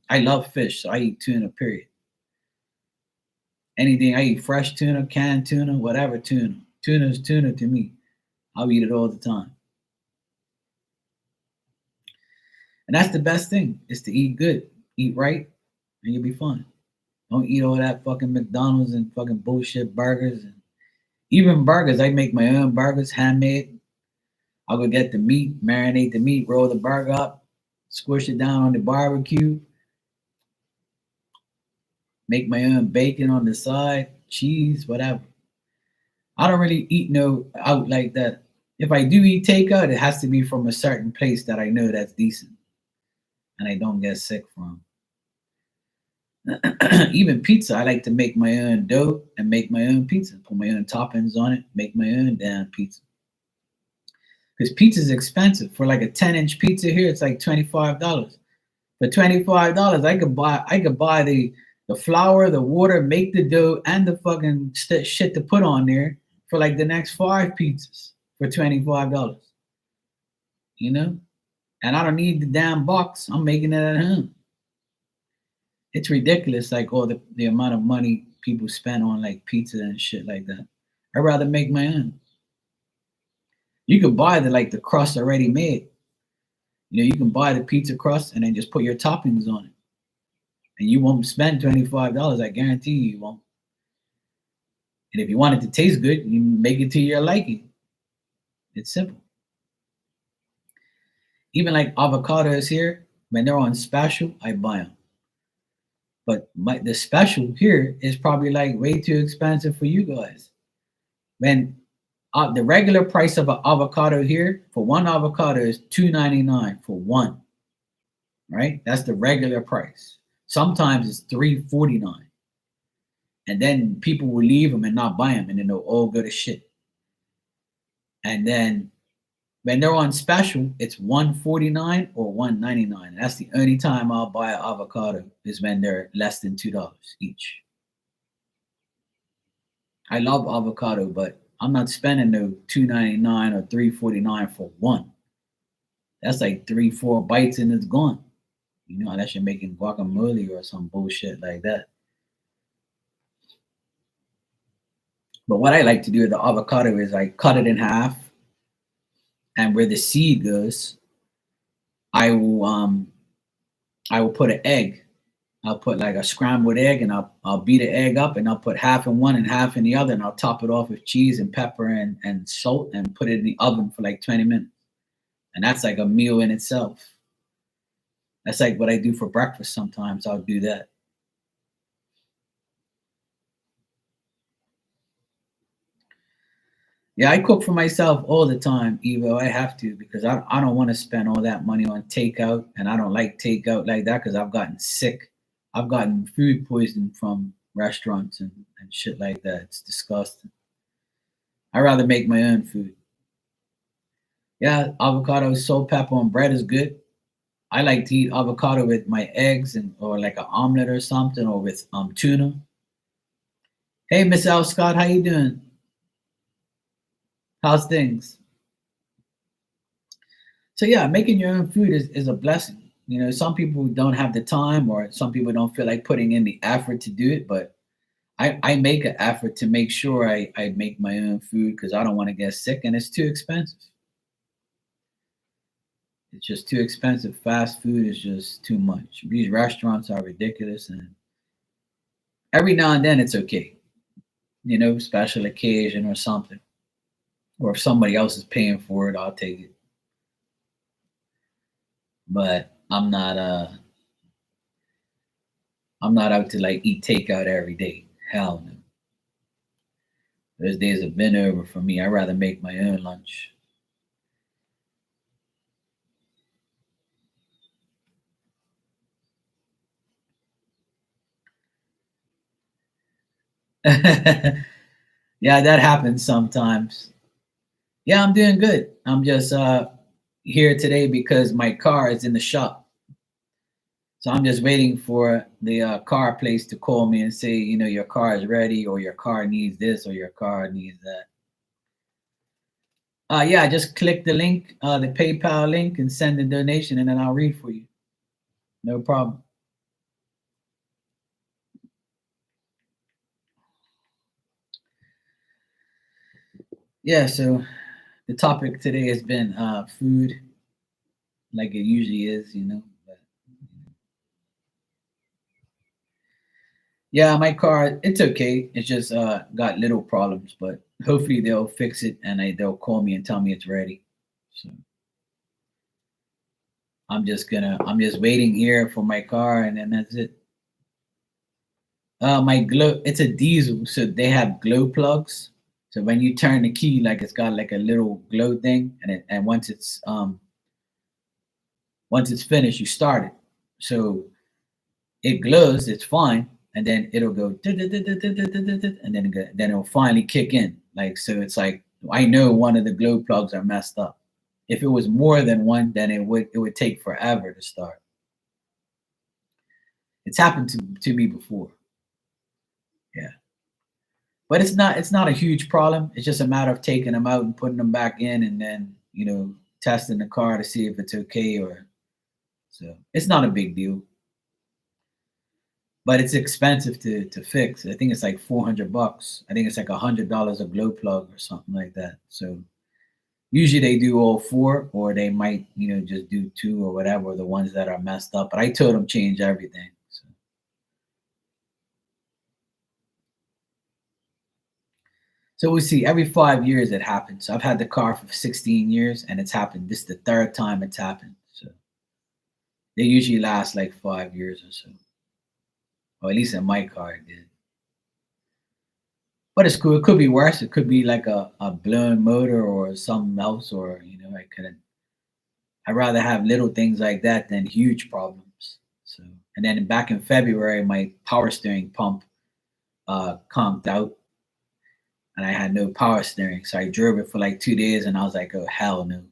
Speaker 1: I love fish, so I eat tuna. Period. Anything I eat fresh tuna, canned tuna, whatever tuna. Tuna is tuna to me. I'll eat it all the time. And that's the best thing is to eat good, eat right, and you'll be fine. Don't eat all that fucking McDonald's and fucking bullshit burgers. And even burgers, I make my own burgers, handmade. I'll go get the meat, marinate the meat, roll the burger up, squish it down on the barbecue, make my own bacon on the side, cheese, whatever. I don't really eat no out like that. If I do eat takeout, it has to be from a certain place that I know that's decent and I don't get sick from. Even pizza, I like to make my own dough and make my own pizza, put my own toppings on it, make my own damn pizza. Because pizza is expensive. For like a 10-inch pizza here, it's like $25. For $25, I could buy the flour, the water, make the dough, and the fucking shit to put on there for like the next five pizzas for $25. You know? and I don't need the damn box. I'm making it at home. It's ridiculous, like all the amount of money people spend on like pizza and shit like that. I'd rather make my own. You could buy the crust already made. You can buy the pizza crust and then just put your toppings on it, and you won't spend $25. I guarantee you won't. And if you want it to taste good, you make it to your liking. It's simple. Even like avocados here, when they're on special, I buy them. But the special here is probably like way too expensive for you guys. When the regular price of an avocado here for one avocado is $2.99 for one, right? That's the regular price. Sometimes it's $3.49, and then people will leave them and not buy them, and then they'll all go to shit. And then when they're on special, it's $1.49 or $1.99. That's the only time I'll buy an avocado is when they're less than $2 each. I love avocado, but I'm not spending no $2.99 or $3.49 for one. That's like 3-4 bites and it's gone. Unless you're making guacamole or some bullshit like that. But what I like to do with the avocado is I cut it in half, and where the seed goes, I will put an egg. I'll put like a scrambled egg, and I'll beat the egg up, and I'll put half in one and half in the other, and I'll top it off with cheese and pepper and salt, and put it in the oven for like 20 minutes. And that's like a meal in itself. That's like what I do for breakfast sometimes. I'll do that. Yeah, I cook for myself all the time, Evo. I have to because I don't want to spend all that money on takeout, and I don't like takeout like that because I've gotten sick. I've gotten food poisoning from restaurants and shit like that. It's disgusting. I rather make my own food. Yeah, avocado, salt, pepper, and bread is good. I like to eat avocado with my eggs and or like an omelet or something, or with tuna. Hey, Miss L. Scott, how you doing? How's things? So yeah, making your own food is a blessing. Some people don't have the time, or some people don't feel like putting in the effort to do it, but I make an effort to make sure I make my own food because I don't want to get sick, and it's too expensive. It's just too expensive. Fast food is just too much. These restaurants are ridiculous, and every now and then it's okay. Special occasion or something. Or if somebody else is paying for it, I'll take it. But I'm not out to like eat takeout every day. Hell no. Those days have been over for me. I'd rather make my own lunch. Yeah, that happens sometimes. Yeah, I'm doing good. I'm just here today because my car is in the shop. So I'm just waiting for the car place to call me and say, your car is ready, or your car needs this, or your car needs that. Yeah, just click the link, the PayPal link, and send the donation, and then I'll read for you. No problem. Yeah, so the topic today has been food, like it usually is. But, yeah, my car, it's okay. It's just got little problems, but hopefully they'll fix it and they'll call me and tell me it's ready. So I'm just waiting here for my car, and then that's it. My glow, it's a diesel, so they have glow plugs. So when you turn the key, like it's got like a little glow thing, and once it's finished, you start it. So it glows, it's fine, and then it'll go, and then it'll finally kick in. Like so, it's like I know one of the glow plugs are messed up. If it was more than one, then it would take forever to start. It's happened to me before. Yeah. But it's not a huge problem. It's just a matter of taking them out and putting them back in, and then testing the car to see if it's okay, or so it's not a big deal. But it's expensive to fix. I think it's like $400. I think it's like $100 a glow plug or something like that. So usually they do all four, or they might, just do two or whatever, the ones that are messed up. But I told them change everything. So we see every 5 years it happens. So I've had the car for 16 years and it's happened. This is the third time it's happened. So they usually last like 5 years or so. Or at least in my car it did. But it's cool. It could be worse. It could be like a blown motor or something else, or I couldn't. I'd rather have little things like that than huge problems. So, and then back in February, my power steering pump conked out, and I had no power steering. So I drove it for like 2 days, and I was like, oh hell no.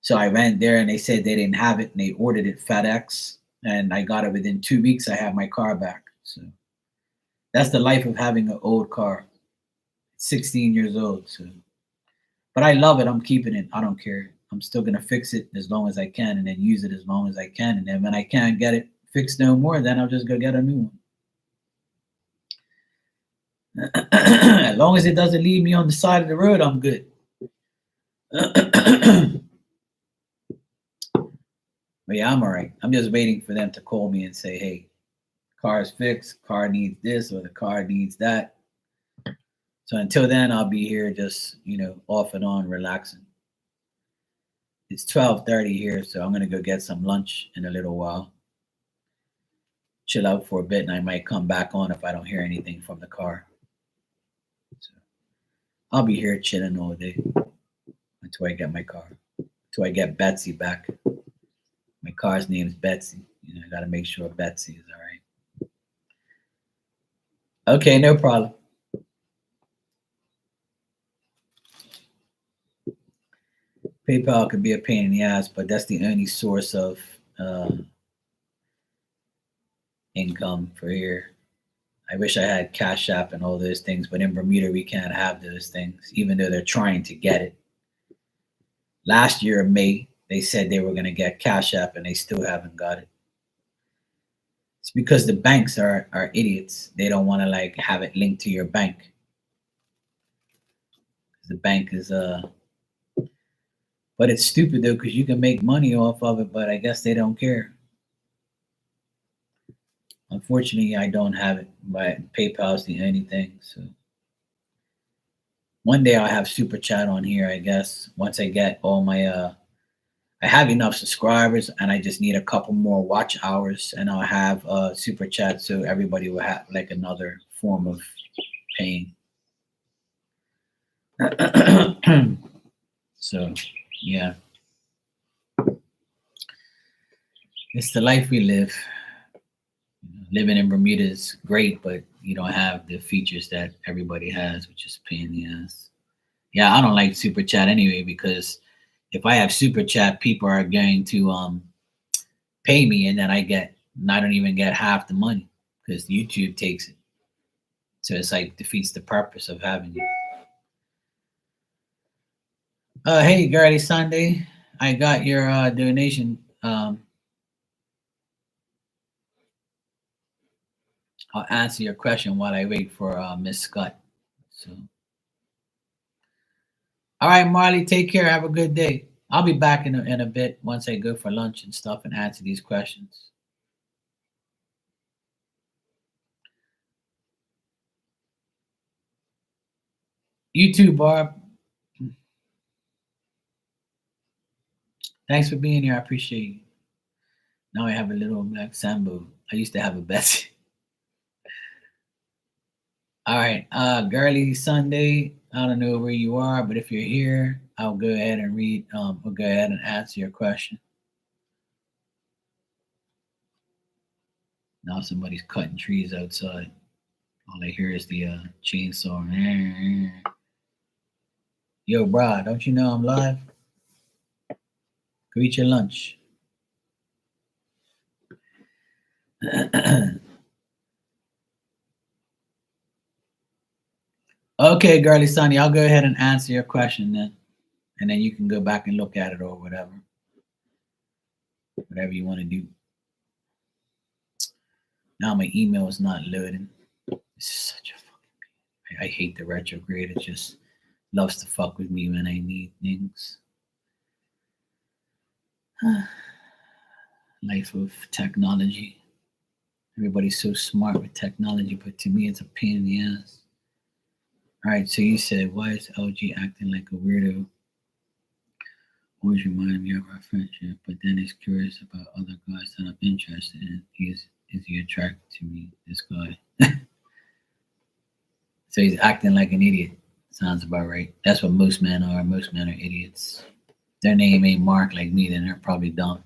Speaker 1: So I went there, and they said they didn't have it, and they ordered it FedEx, and I got it within 2 weeks. I had my car back. So that's the life of having an old car. 16 years old. So, but I love it. I'm keeping it. I don't care. I'm still gonna fix it as long as I can, and then use it as long as I can. And then when I can't get it fixed no more, then I'll just go get a new one. As long as it doesn't leave me on the side of the road, I'm good. But yeah, I'm all right. I'm just waiting for them to call me and say, hey, car is fixed, car needs this, or the car needs that. So until then, I'll be here just, off and on relaxing. It's 12:30 here, so I'm gonna go get some lunch in a little while. Chill out for a bit, and I might come back on if I don't hear anything from the car. So I'll be here chilling all day until I get my car, until I get Betsy back. My car's name is Betsy. I gotta make sure Betsy is all right. Okay, no problem. PayPal can be a pain in the ass, but that's the only source of income for here. I wish I had Cash App and all those things, but in Bermuda we can't have those things, even though they're trying to get it. Last year in May, they said they were going to get Cash App, and they still haven't got it. It's because the banks are idiots. They don't want to like have it linked to your bank. The bank is but it's stupid though, because you can make money off of it, but I guess they don't care. Unfortunately, I don't have it, but PayPal's the only thing. So one day I'll have Super Chat on here, I guess. Once I get all my I have enough subscribers, and I just need a couple more watch hours, and I'll have Super Chat, so everybody will have like another form of paying. So yeah, it's the life we live. Living in Bermuda is great, but you don't have the features that everybody has, which is pain in the ass. Yeah, I don't like Super Chat anyway, because if I have Super Chat, people are going to pay me, and then I don't even get half the money because YouTube takes it. So it's like defeats the purpose of having it. Hey, Girly Sunday, I got your donation. I'll answer your question while I wait for Miss Scott. So, all right, Marley, take care. Have a good day. I'll be back in a bit once I go for lunch and stuff and answer these questions. You too, Barb. Thanks for being here. I appreciate you. Now I have a little black Sambo. I used to have a Betsy. All right, Girly Sunday. I don't know where you are, but if you're here, I'll go ahead and read. I'll go ahead and answer your question. Now somebody's cutting trees outside. All I hear is the chainsaw. Yo, brah, don't you know I'm live? Go eat your lunch. Okay, Girly Sunny, I'll go ahead and answer your question then. and then you can go back and look at it or whatever you want to do. Now my email is not loading. This is such a fucking pain. I hate the retrograde. It just loves to fuck with me when I need things. Life of technology. Everybody's so smart with technology, but to me it's a pain in the ass. All right, so you said, why is LG acting like a weirdo? Always reminded me of our friendship, but then he's curious about other guys that I'm interested in. Is he attracted to me, this guy? So he's acting like an idiot. Sounds about right. That's what most men are. Most men are idiots. Their name ain't Mark like me, then they're probably dumb.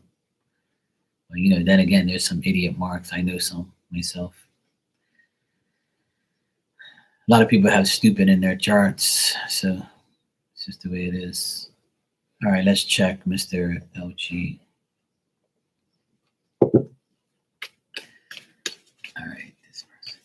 Speaker 1: But then again, there's some idiot Marks. I know some myself. A lot of people have stupid in their charts, so it's just the way it is. All right, let's check Mr. LG. All right, this person.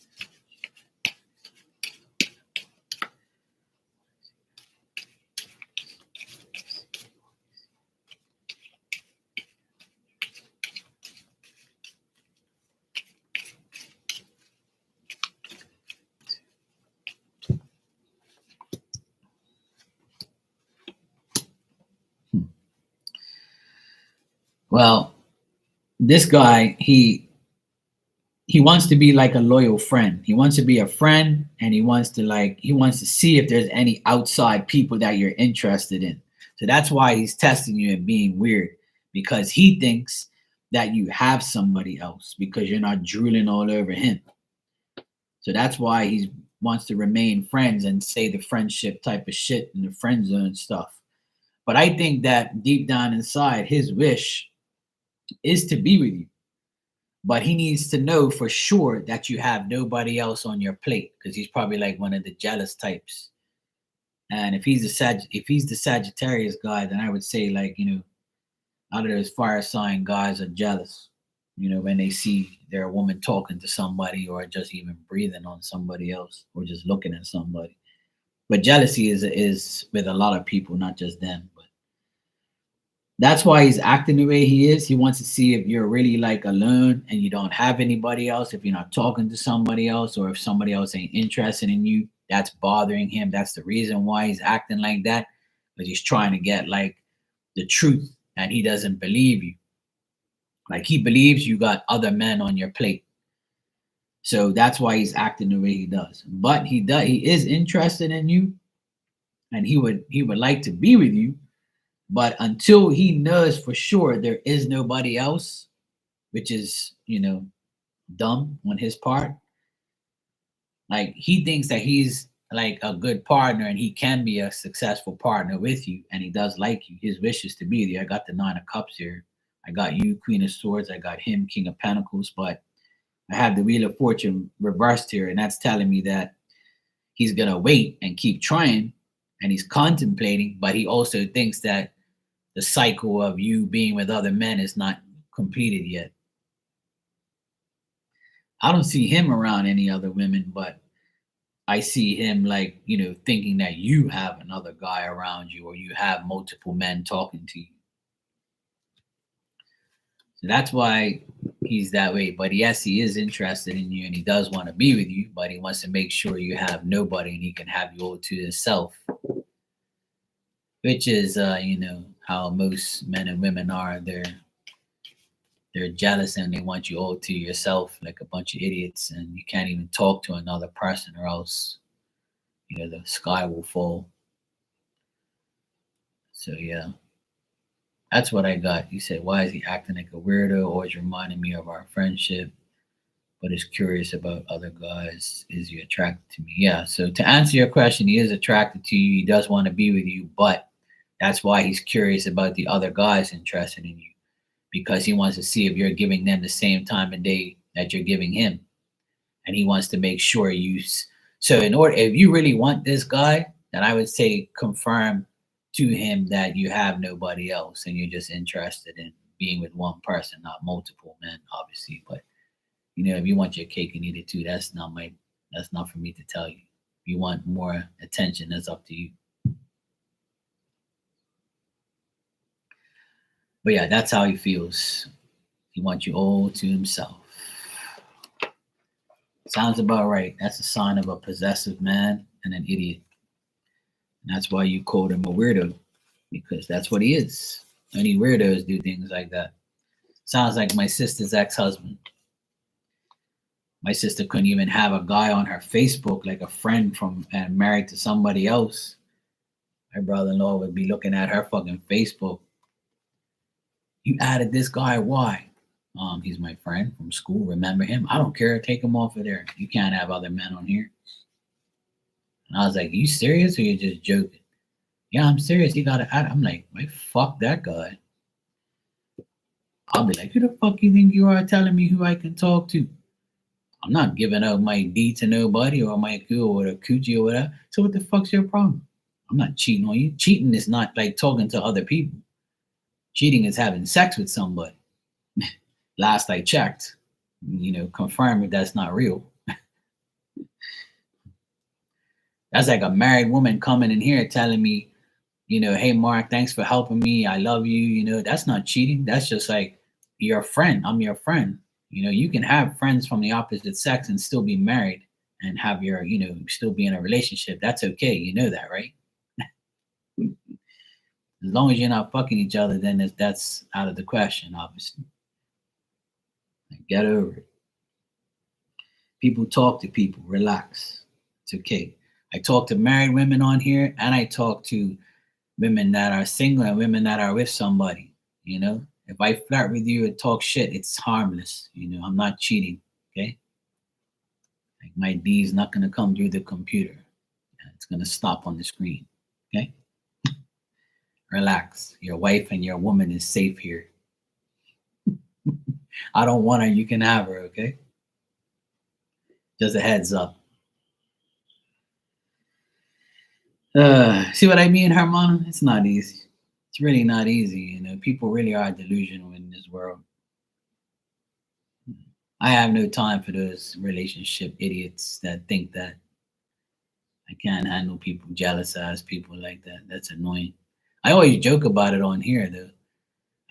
Speaker 1: Well, this guy, he wants to be like a loyal friend. He wants to be a friend, and he wants to see if there's any outside people that you're interested in. So that's why he's testing you and being weird, because he thinks that you have somebody else because you're not drooling all over him. So that's why he wants to remain friends and say the friendship type of shit and the friend zone stuff. But I think that deep down inside, his wish is to be with you. But he needs to know for sure that you have nobody else on your plate, because he's probably like one of the jealous types. And if he's the Sagittarius guy, then I would say, like, out of those fire sign guys are jealous. When they see their woman talking to somebody or just even breathing on somebody else or just looking at somebody. But jealousy is with a lot of people, not just them. But that's why he's acting the way he is. He wants to see if you're really like alone and you don't have anybody else, if you're not talking to somebody else, or if somebody else ain't interested in you. That's bothering him. That's the reason why he's acting like that, because he's trying to get like the truth, and he doesn't believe you. Like, he believes you got other men on your plate. So that's why he's acting the way he does. But he is interested in you, and he would like to be with you. But until he knows for sure there is nobody else, which is, dumb on his part. Like, he thinks that he's like a good partner and he can be a successful partner with you, and he does like you. His wish is to be there. I got the Nine of Cups here. I got you, Queen of Swords. I got him, King of Pentacles. But I have the Wheel of Fortune reversed here, and that's telling me that he's going to wait and keep trying, and he's contemplating, but he also thinks that the cycle of you being with other men is not completed yet. I don't see him around any other women, but I see him like, thinking that you have another guy around you, or you have multiple men talking to you. So that's why he's that way. But yes, he is interested in you and he does want to be with you, but he wants to make sure you have nobody and he can have you all to himself. Which is, how most men and women are. They're jealous and they want you all to yourself, like a bunch of idiots, and you can't even talk to another person, or else, the sky will fall. So yeah, that's what I got. You said, why is he acting like a weirdo? Always reminding me of our friendship, but is curious about other guys. Is he attracted to me? Yeah. So to answer your question, he is attracted to you. He does want to be with you, but that's why he's curious about the other guys interested in you, because he wants to see if you're giving them the same time of day that you're giving him. And he wants to make sure you. So if you really want this guy, then I would say confirm to him that you have nobody else and you're just interested in being with one person, not multiple men, obviously. But if you want your cake and eat it too, that's not for me to tell you. If you want more attention, that's up to you. But yeah, that's how he feels. He wants you all to himself. Sounds about right. That's a sign of a possessive man and an idiot. And that's why you called him a weirdo, because that's what he is. Only weirdos do things like that. Sounds like my sister's ex-husband. My sister couldn't even have a guy on her Facebook, like a friend from and married to somebody else. My brother-in-law would be looking at her fucking Facebook. You added this guy, why? He's my friend from school. Remember him? I don't care. Take him off of there. You can't have other men on here. And I was like, you serious or you just joking? Yeah, I'm serious. You gotta add. I'm like, wait, fuck that guy. I'll be like, who the fuck you think you are telling me who I can talk to? I'm not giving up my D to nobody or my Q or the coochie or whatever. So what the fuck's your problem? I'm not cheating on you. Cheating is not like talking to other people. Cheating is having sex with somebody. Last I checked, confirm if that's not real. That's like a married woman coming in here telling me, hey Mark, thanks for helping me. I love you. That's not cheating. That's just like you're a friend. I'm your friend. You can have friends from the opposite sex and still be married and have your, still be in a relationship. That's okay. You know that, right? As long as you're not fucking each other, then that's out of the question, obviously. Get over it. People talk to people. Relax. It's okay. I talk to married women on here, and I talk to women that are single and women that are with somebody. If I flirt with you and talk shit, it's harmless. I'm not cheating. Okay. Like my D is not gonna come through the computer. It's gonna stop on the screen. Okay. Relax. Your wife and your woman is safe here. I don't want her. You can have her. Okay. Just a heads up. See what I mean, Hermana? It's not easy. It's really not easy. People really are delusional in this world. I have no time for those relationship idiots that think that I can't handle people, jealous ass people like that. That's annoying. I always joke about it on here, though.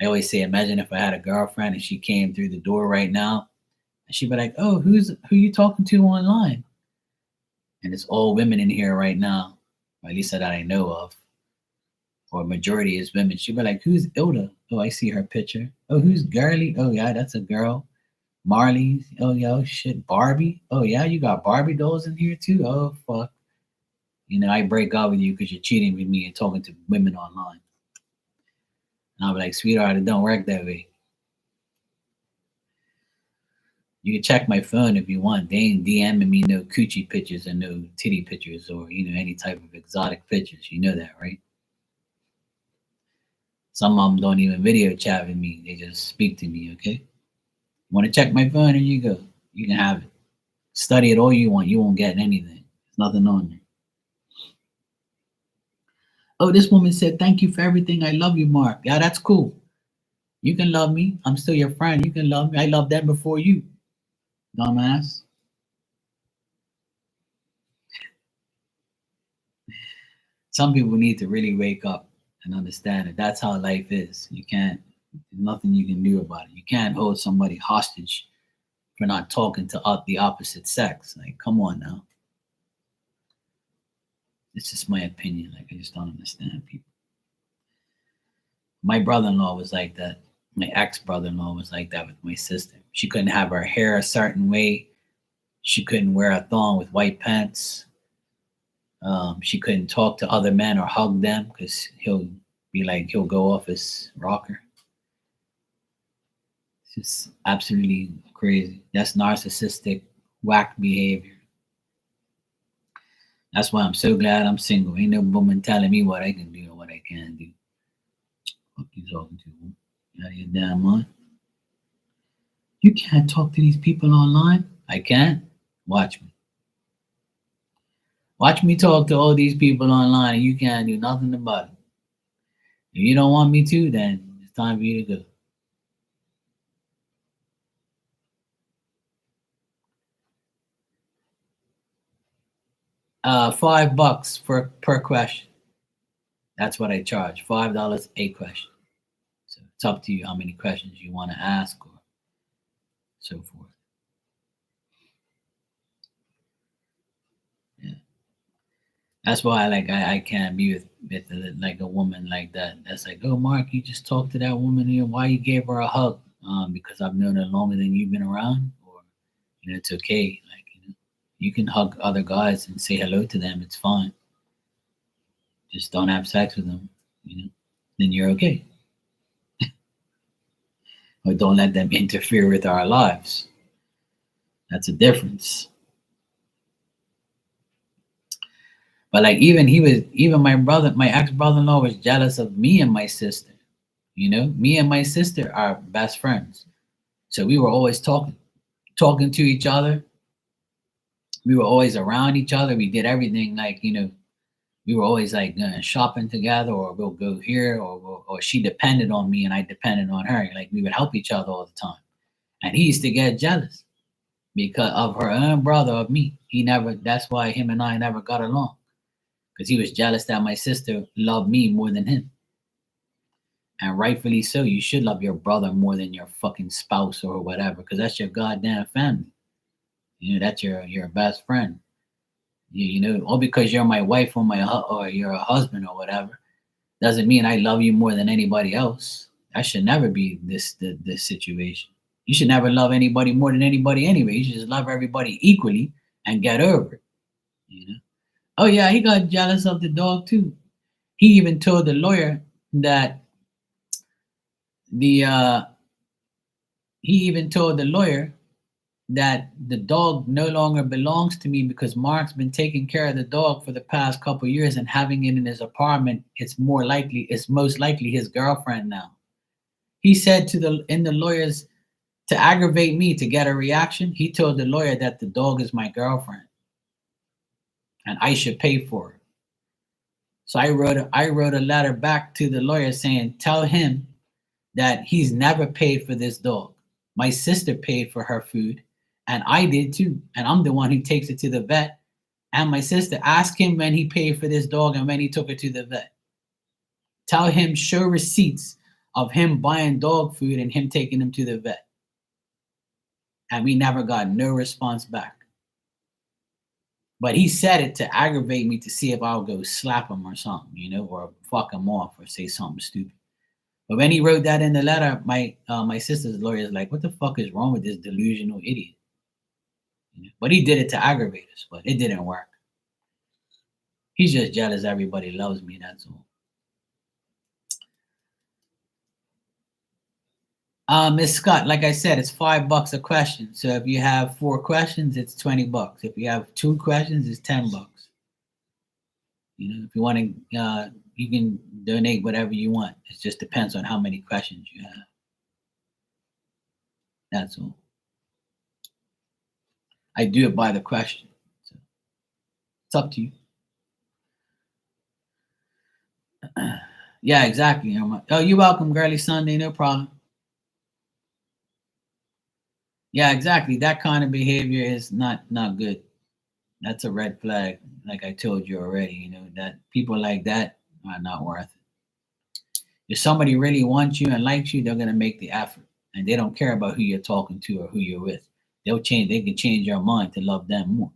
Speaker 1: I always say, imagine if I had a girlfriend and she came through the door right now, and she'd be like, "Oh, who you talking to online?" And it's all women in here right now, or at least that I know of, or majority is women. She'd be like, "Who's Ilda?" Oh, I see her picture. Oh, who's Girly? Oh, yeah, that's a girl. Marley's. Oh, yeah, shit. Barbie. Oh, yeah, you got Barbie dolls in here too. Oh, fuck. I break up with you because you're cheating with me and talking to women online. And I'll be like, sweetheart, it don't work that way. You can check my phone if you want. They ain't DMing me no coochie pictures and no titty pictures or, any type of exotic pictures. You know that, right? Some of them don't even video chat with me. They just speak to me, okay? Want to check my phone? Here you go. You can have it. Study it all you want. You won't get anything. There's nothing on there. Oh, this woman said, thank you for everything. I love you, Mark. Yeah, that's cool. You can love me. I'm still your friend. You can love me. I loved them before you, dumbass. Some people need to really wake up and understand that that's how life is. There's nothing you can do about it. You can't hold somebody hostage for not talking to the opposite sex. Like, come on now. It's just my opinion. Like, I just don't understand people. My brother-in-law was like that. My ex-brother-in-law was like that with my sister. She couldn't have her hair a certain way. She couldn't wear a thong with white pants. She couldn't talk to other men or hug them because he'll go off his rocker. It's just absolutely crazy. That's narcissistic, whack behavior. That's why I'm so glad I'm single. Ain't no woman telling me what I can do or what I can't do. What you talking to? You out of your damn mind? You can't talk to these people online. I can't. Watch me. Watch me talk to all these people online and you can't do nothing about it. If you don't want me to, then it's time for you to go. $5 per question. That's what I charge. $5 a question. So It's up to you how many questions you want to ask or so forth. Yeah. That's why I can't be with like a woman like that. That's like, oh Mark, you just talked to that woman here. Why you gave her a hug? Because I've known her longer than you've been around, or it's okay. Like you can hug other guys and say hello to them. It's fine. Just don't have sex with them. Then you're okay. Or don't let them interfere with our lives. That's a difference. But like even my ex brother-in-law was jealous of me and my sister. Me and my sister are best friends. So we were always talking to each other. We were always around each other. We did everything like, we were always like going shopping together, or we'll go here, or she depended on me and I depended on her. Like we would help each other all the time. And he used to get jealous because of her own brother of me. That's why him and I never got along, because he was jealous that my sister loved me more than him. And rightfully so. You should love your brother more than your fucking spouse or whatever, because that's your goddamn family. That's your best friend. All because you're my wife or or you're a husband or whatever, doesn't mean I love you more than anybody else. That should never be this situation. You should never love anybody more than anybody anyway. You should just love everybody equally and get over it. Oh yeah, he got jealous of the dog too. He even told the lawyer that the he even told the lawyer that the dog no longer belongs to me because Mark's been taking care of the dog for the past couple years and having it in his apartment. It's most likely his girlfriend now. He said in the lawyers, to aggravate me to get a reaction, he told the lawyer that the dog is my girlfriend and I should pay for it. So I wrote a letter back to the lawyer saying, tell him that he's never paid for this dog. My sister paid for her food, and I did too. And I'm the one who takes it to the vet. And my sister, asked him when he paid for this dog and when he took it to the vet. Tell him, show receipts of him buying dog food and him taking him to the vet. And we never got no response back. But he said it to aggravate me, to see if I'll go slap him or something, or fuck him off or say something stupid. But when he wrote that in the letter, my sister's lawyer is like, what the fuck is wrong with this delusional idiot? But he did it to aggravate us, but it didn't work. He's just jealous everybody loves me, that's all. Miss Scott, like I said, it's $5 a question. So if you have 4 questions, it's $20. If you have 2 questions, it's $10. If you want to, you can donate whatever you want. It just depends on how many questions you have. That's all. I do it by the question. So it's up to you. Yeah, exactly. Oh, you're welcome, Girly Sunday. No problem. Yeah, exactly. That kind of behavior is not good. That's a red flag. Like I told you already, that people like that are not worth it. If somebody really wants you and likes you, they're gonna make the effort, and they don't care about who you're talking to or who you're with. They can change your mind to love them more.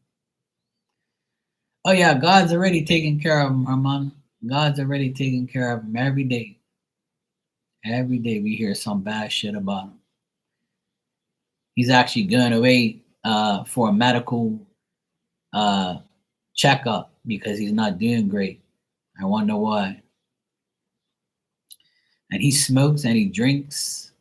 Speaker 1: Oh yeah, God's already taking care of them, Hermana. God's already taking care of them every day. Every day we hear some bad shit about him. He's actually going away for a medical checkup because he's not doing great. I wonder why. And he smokes and he drinks,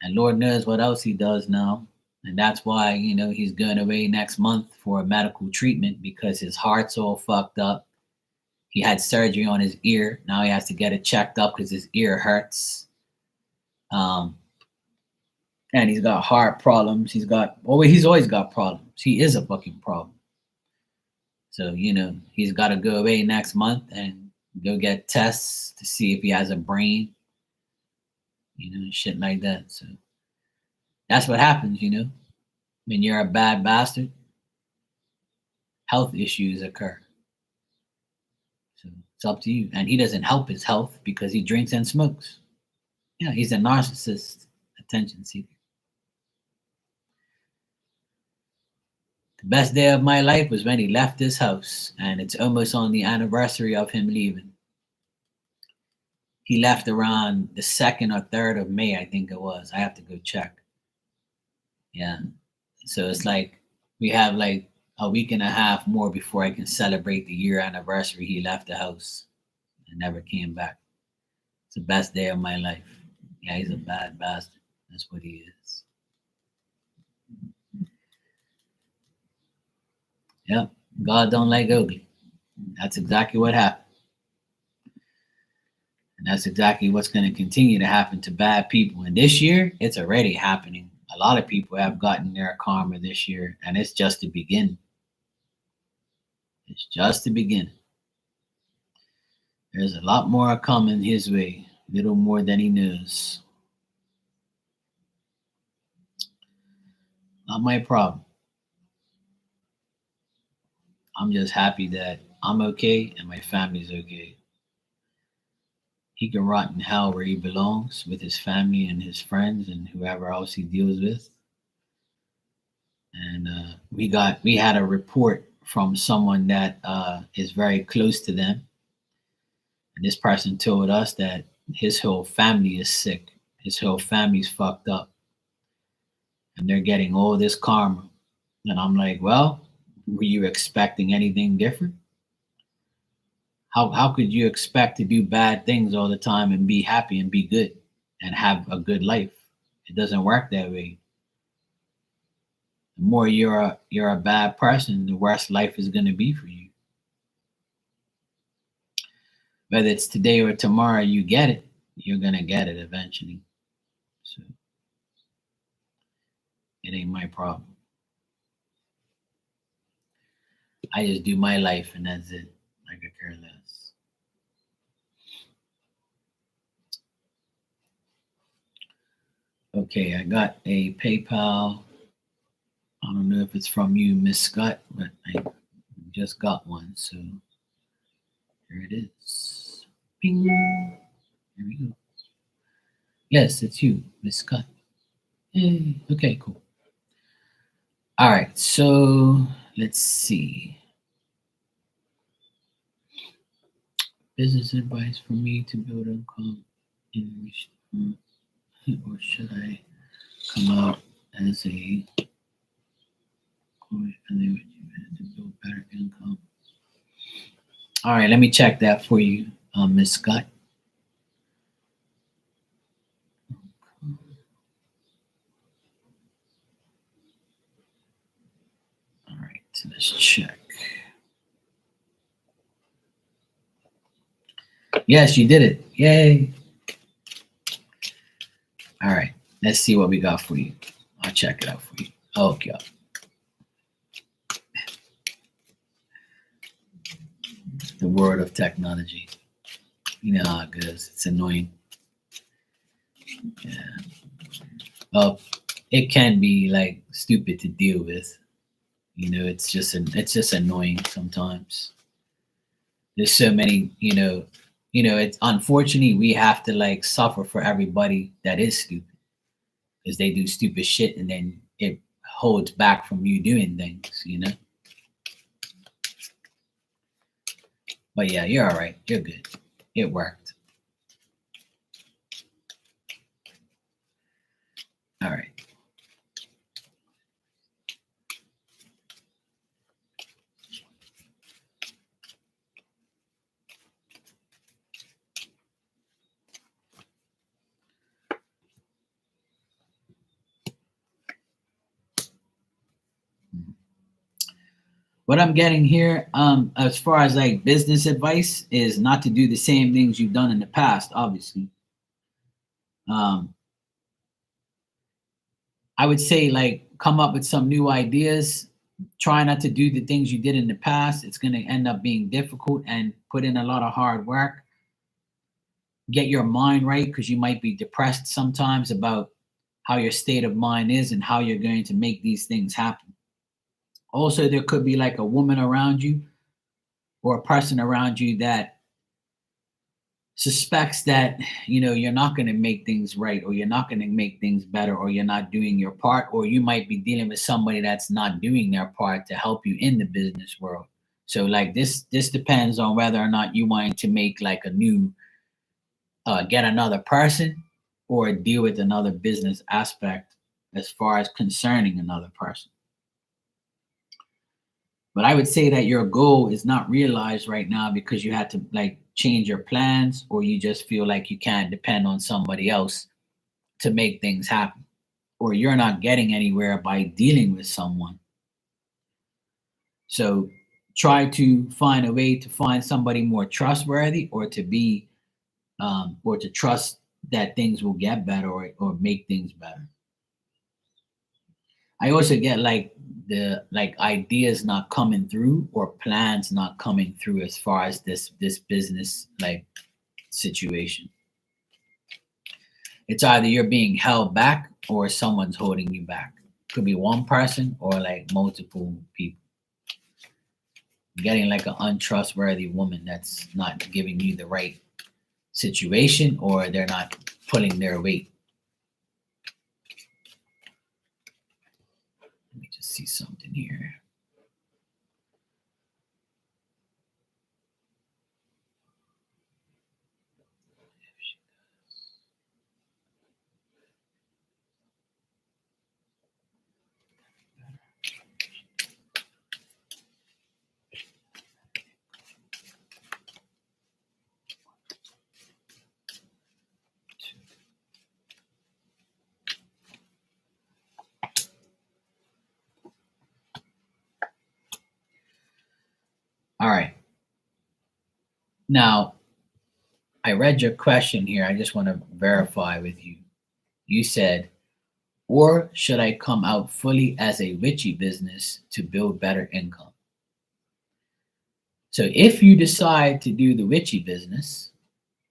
Speaker 1: and Lord knows what else he does now. And that's why, he's going away next month for a medical treatment, because his heart's all fucked up. He had surgery on his ear. Now he has to get it checked up because his ear hurts. And he's got heart problems. He's always got problems. He is a fucking problem. So, he's got to go away next month and go get tests to see if he has a brain, shit like that. So that's what happens, when you're a bad bastard, health issues occur. So it's up to you. And he doesn't help his health because he drinks and smokes. Yeah, he's a narcissist, attention seeker. The best day of my life was when he left this house, and it's almost on the anniversary of him leaving. He left around the 2nd or 3rd of May, I think it was. I have to go check. Yeah. So it's like we have like a week and a half more before I can celebrate the year anniversary he left the house and never came back. It's the best day of my life. Yeah, he's a bad bastard. That's what he is. Yep. God don't like ugly. That's exactly what happened. And that's exactly what's going to continue to happen to bad people. And this year, it's already happening. A lot of people have gotten their karma this year, and it's just the beginning. It's just the beginning. There's a lot more coming his way, little more than he knows. Not my problem. I'm just happy that I'm okay and my family's okay. He can rot in hell where he belongs with his family and his friends and whoever else he deals with. And we had a report from someone that is very close to them, and this person told us that his whole family is sick. His whole family's fucked up, and they're getting all this karma. And I'm like, well, were you expecting anything different? How could you expect to do bad things all the time and be happy and be good and have a good life? It doesn't work that way. The more you're a bad person, the worse life is going to be for you. Whether it's today or tomorrow, you get it. You're going to get it eventually. So it ain't my problem. I just do my life and that's it. I could care less. Okay, I got a PayPal. I don't know if it's from you, Miss Scott, but I just got one. So here it is. Bing. Here we go. Yes, it's you, Miss Scott. Yay. Okay, cool. All right, so let's see. Business advice for me to build income in or should I come out as a to build better income? All right, let me check that for you, Miss Scott. All right, let's check. Yes, you did it. Yay. All right, let's see what we got for you. I'll check it out for you. Okay. The world of technology. You know how it goes. It's annoying. Yeah. Well, it can be like stupid to deal with. You know, it's just annoying sometimes. There's so many, it's unfortunately we have to like suffer for everybody that is stupid because they do stupid shit and then it holds back from you doing things. But yeah, you're all right. You're good. It worked. All right. What I'm getting here, as far as like business advice, is not to do the same things you've done in the past. Obviously, um, I would say like come up with some new ideas. Try not to do the things you did in the past. It's going to end up being difficult and put in a lot of hard work. Get your mind right because you might be depressed sometimes about how your state of mind is and how you're going to make these things happen. Also, there could be like a woman around you or a person around you that suspects that you're not going to make things right, or you're not going to make things better, or you're not doing your part, or you might be dealing with somebody that's not doing their part to help you in the business world. So like this depends on whether or not you want to make like a new get another person, or deal with another business aspect as far as concerning another person. But I would say that your goal is not realized right now because you had to like change your plans, or you just feel like you can't depend on somebody else to make things happen, or you're not getting anywhere by dealing with someone. So try to find a way to find somebody more trustworthy, or to be or to trust that things will get better, or make things better. I also get like the like ideas not coming through, or plans not coming through as far as this business like situation. It's either you're being held back, or someone's holding you back. Could be one person or like multiple people. Getting like an untrustworthy woman that's not giving you the right situation, or they're not pulling their weight. Let me just see something here. All right. Now, I read your question here. I just want to verify with you. You said, or should I come out fully as a witchy business to build better income? So if you decide to do the witchy business,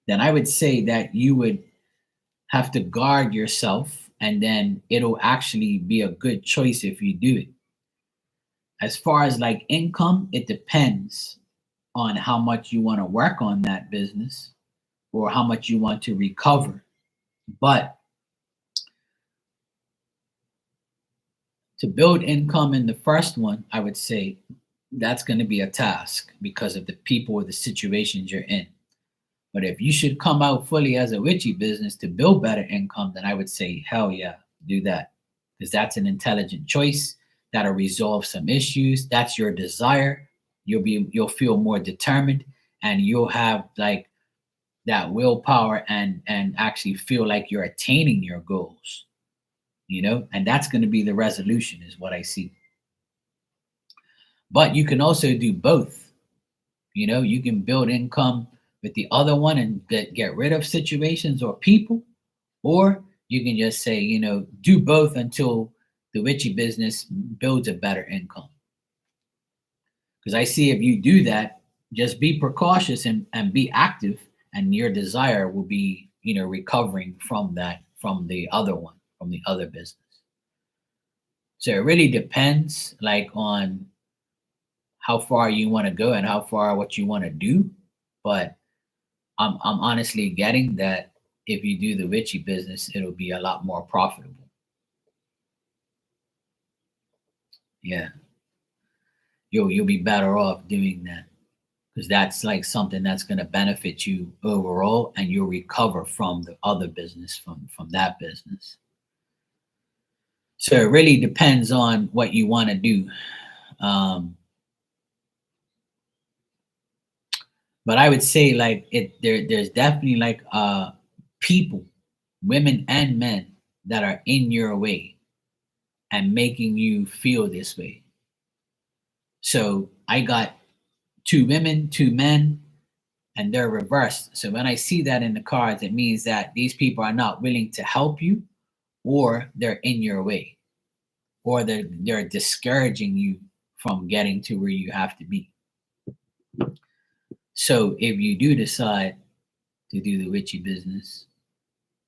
Speaker 1: then I would say that you would have to guard yourself, and then it'll actually be a good choice if you do it. As far as like income, it depends on how much you want to work on that business, or how much you want to recover. But to build income in the first one, I would say that's going to be a task because of the people or the situations you're in. But if you should come out fully as a witchy business to build better income, then I would say, hell yeah, do that. Because that's an intelligent choice that'll resolve some issues. That's your desire. You'll feel more determined, and you'll have like that willpower, and actually feel like you're attaining your goals, and that's going to be the resolution, is what I see. But you can also do both. You can build income with the other one and get rid of situations or people, or you can just say, do both until the witchy business builds a better income. Because I see if you do that, just be precautious, and be active, and your desire will be, recovering from that, from the other one, from the other business. So it really depends like on how far you want to go, and how far what you want to do. But I'm honestly getting that if you do the witchy business, it'll be a lot more profitable. Yeah, you'll be better off doing that, because that's like something that's going to benefit you overall, and you'll recover from the other business, from that business. So it really depends on what you want to do. Um, but I would say like there's definitely like people, women and men, that are in your way and making you feel this way. So I got two women, two men, and they're reversed. So when I see that in the cards, it means that these people are not willing to help you, or they're in your way, or they're discouraging you from getting to where you have to be. So if you do decide to do the witchy business,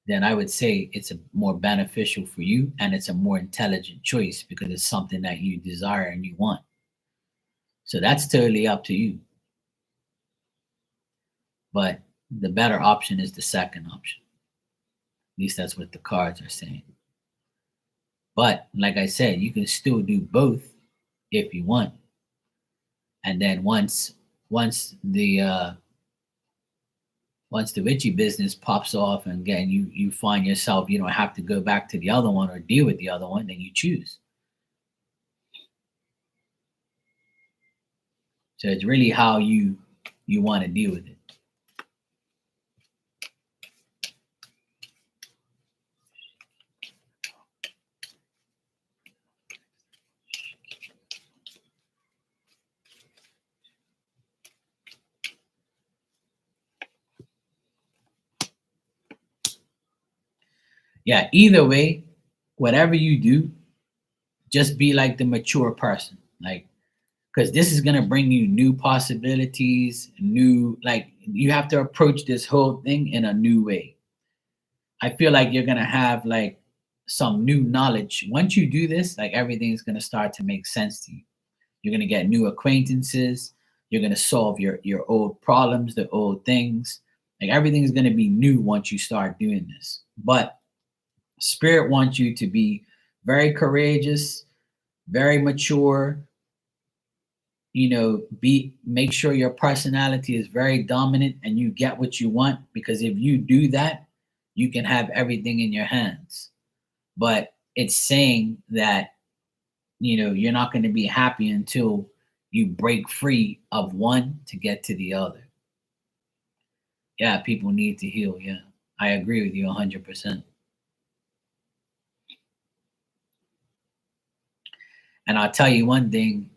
Speaker 1: then I would say it's a more beneficial for you, and it's a more intelligent choice because it's something that you desire and you want. So that's totally up to you. But the better option is the second option. At least that's what the cards are saying. But like I said, you can still do both if you want. And then once the witchy business pops off, and again you find yourself, you don't have to go back to the other one or deal with the other one, then you choose. So it's really how you want to deal with it. Yeah, either way, whatever you do, just be like the mature person. Like, because this is gonna bring you new possibilities, new, like, you have to approach this whole thing in a new way. I feel like you're gonna have like some new knowledge. Once you do this, like everything's gonna start to make sense to you. You're gonna get new acquaintances. You're gonna solve your old problems, the old things. Like everything's gonna be new once you start doing this. But Spirit wants you to be very courageous, very mature. Be make sure your personality is very dominant and you get what you want, because if you do that, you can have everything in your hands. But it's saying that you're not going to be happy until you break free of one to get to the other. Yeah, people need to heal. Yeah, I agree with you 100%. And I'll tell you one thing,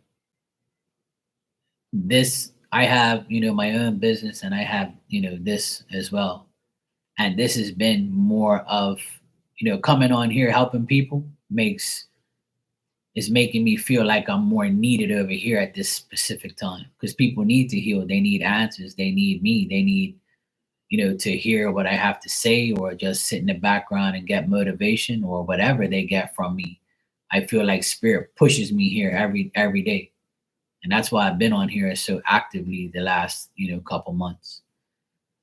Speaker 1: this, I have, my own business, and I have, this as well. And this has been more of, coming on here helping people makes is making me feel like I'm more needed over here at this specific time, because people need to heal. They need answers. They need me. They need, to hear what I have to say, or just sit in the background and get motivation, or whatever they get from me. I feel like Spirit pushes me here every day. And that's why I've been on here so actively the last, couple months.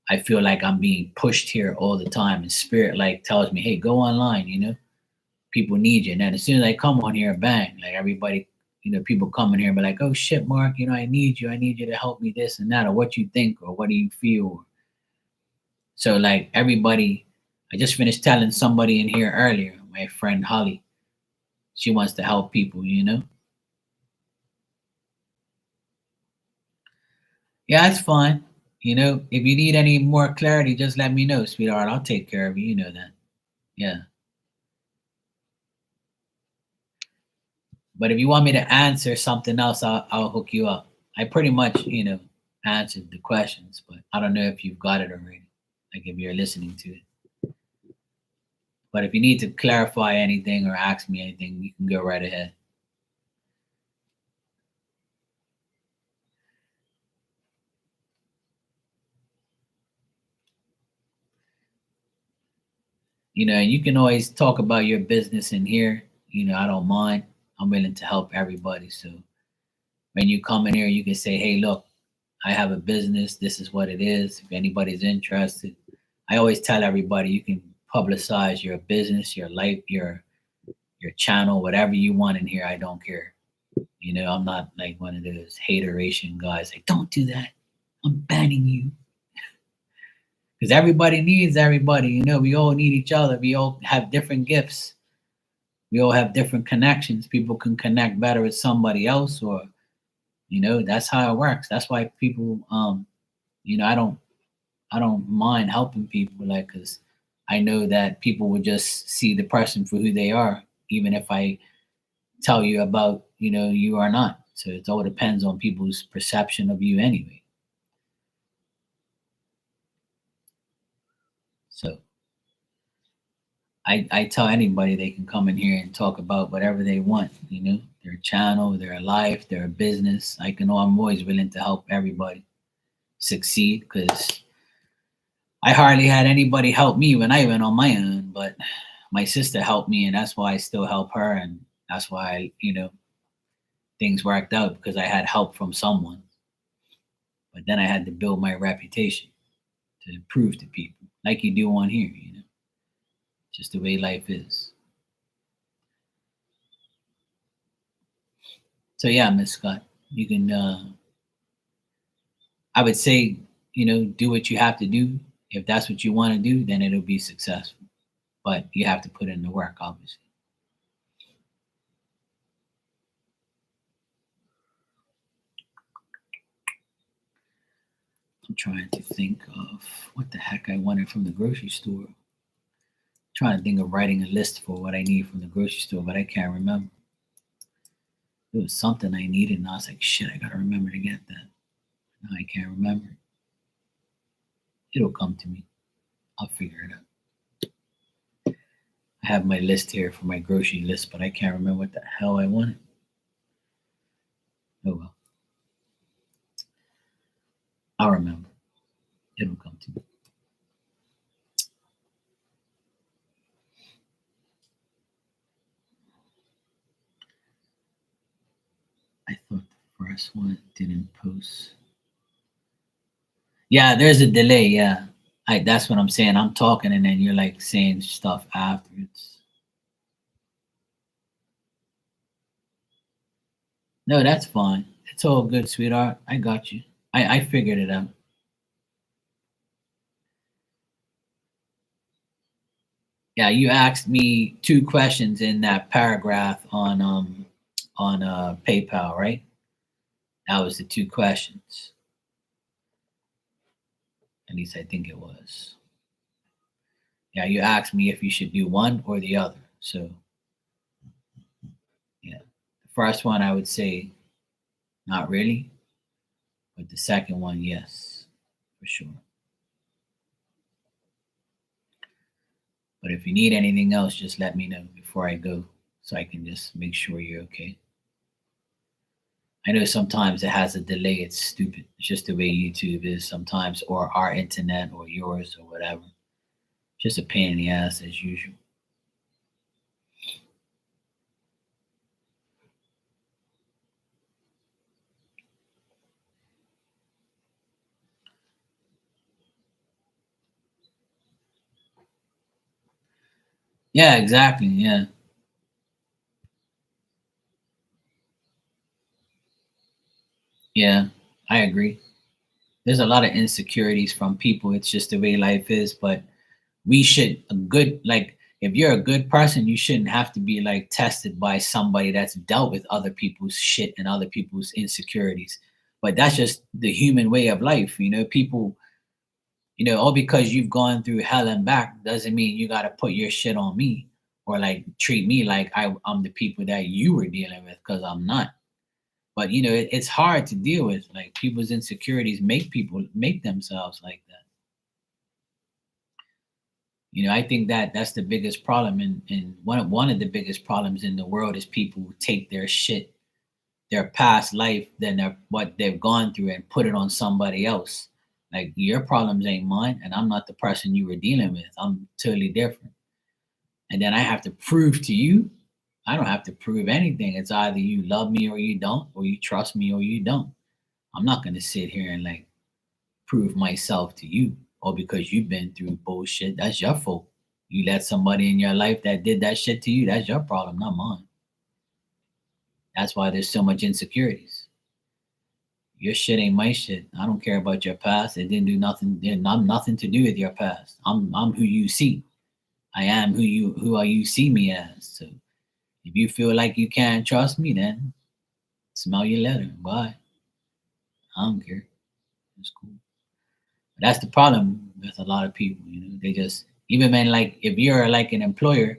Speaker 1: I feel like I'm being pushed here all the time, and Spirit like tells me, "Hey, go online. People need you." And then as soon as I come on here, bang, like everybody, people come in here and be like, "Oh shit, Mark, I need you. I need you to help me this and that, or what you think, or what do you feel." So like everybody, I just finished telling somebody in here earlier, my friend Holly, she wants to help people. Yeah, it's fine. If you need any more clarity, just let me know, sweetheart. I'll take care of you. You know that. Yeah. But if you want me to answer something else, I'll hook you up. I pretty much, answered the questions, but I don't know if you've got it already. Like if you're listening to it. But if you need to clarify anything or ask me anything, you can go right ahead. And you can always talk about your business in here. I don't mind. I'm willing to help everybody. So when you come in here, you can say, "Hey, look, I have a business. This is what it is. If anybody's interested." I always tell everybody, you can publicize your business, your life, your channel, whatever you want in here. I don't care. I'm not like one of those hateration guys. Like, don't do that. I'm banning you. Because everybody needs everybody. We all need each other. We all have different gifts. We all have different connections. People can connect better with somebody else, or that's how it works. That's why people, I don't mind helping people, like, because I know that people will just see the person for who they are, even if I tell you about, you or not. So it all depends on people's perception of you anyway. So I tell anybody they can come in here and talk about whatever they want, their channel, their life, their business. I'm always willing to help everybody succeed, because I hardly had anybody help me when I went on my own, but my sister helped me, and that's why I still help her, and that's why things worked out, because I had help from someone. But then I had to build my reputation to prove to people, like you do on here. Just the way life is. So yeah, Miss Scott, you can. I would say, do what you have to do. If that's what you want to do, then it'll be successful. But you have to put in the work, obviously. I'm trying to think of what the heck I wanted from the grocery store. Trying to think of writing a list for what I need from the grocery store, but I can't remember. It was something I needed, and I was like, shit, I gotta remember to get that. Now I can't remember. It'll come to me. I'll figure it out. I have my list here for my grocery list, but I can't remember what the hell I wanted. Oh well. I'll remember. It'll come to me. I thought the first one didn't post. Yeah, there's a delay. Yeah, that's what I'm saying. I'm talking, and then you're like saying stuff afterwards. No, that's fine. It's all good, sweetheart. I got you. I figured it out. Yeah, you asked me two questions in that paragraph on PayPal, right? That was the two questions. At least I think it was. Yeah, you asked me if you should do one or the other. So yeah, the first one I would say not really, but the second one, yes, for sure. But if you need anything else, just let me know before I go so I can just make sure you're okay. I know sometimes it has a delay. It's stupid. It's just the way YouTube is sometimes, or our internet, or yours, or whatever. Just a pain in the ass as usual. Yeah, exactly. Yeah, yeah, I agree. There's a lot of insecurities from people. It's just the way life is. But we should a good like if you're a good person, you shouldn't have to be like tested by somebody that's dealt with other people's shit and other people's insecurities. But that's just the human way of life. People, all because you've gone through hell and back doesn't mean you got to put your shit on me or like treat me like I'm the people that you were dealing with because I'm not. But it's hard to deal with. Like people's insecurities make people make themselves like that. I think that that's the biggest problem, and one of the biggest problems in the world is people who take their shit, their past life, then what they've gone through, and put it on somebody else. Like your problems ain't mine, and I'm not the person you were dealing with. I'm totally different. And then I have to prove to you. I don't have to prove anything. It's either you love me or you don't, or you trust me or you don't. I'm not gonna sit here and like prove myself to you, or because you've been through bullshit. That's your fault. You let somebody in your life that did that shit to you. That's your problem, not mine. That's why there's so much insecurities. Your shit ain't my shit. I don't care about your past. It didn't do nothing. It had nothing to do with your past. I'm who you see. I am who you see me as. So if you feel like you can't trust me, then smell your letter. Bye. I don't care. It's cool. But that's the problem with a lot of people. They just even when like if you're like an employer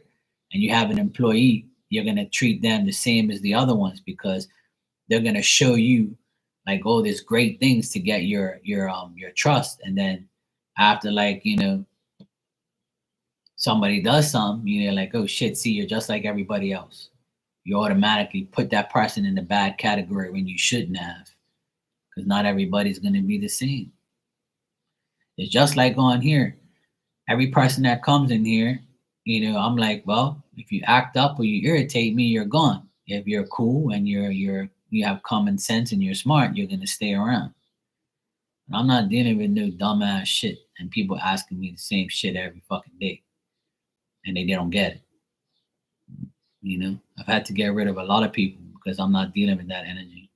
Speaker 1: and you have an employee, you're gonna treat them the same as the other ones because they're gonna show you like all these great things to get your trust, and then after like somebody does something, you're like, oh shit, see, you're just like everybody else. You automatically put that person in the bad category when you shouldn't have, because not everybody's gonna be the same. It's just like on here. Every person that comes in here, I'm like, well, if you act up or you irritate me, you're gone. If you're cool and you have common sense and you're smart, you're gonna stay around. I'm not dealing with no dumbass shit and people asking me the same shit every fucking day and they don't get it. You know, I've had to get rid of a lot of people because I'm not dealing with that energy.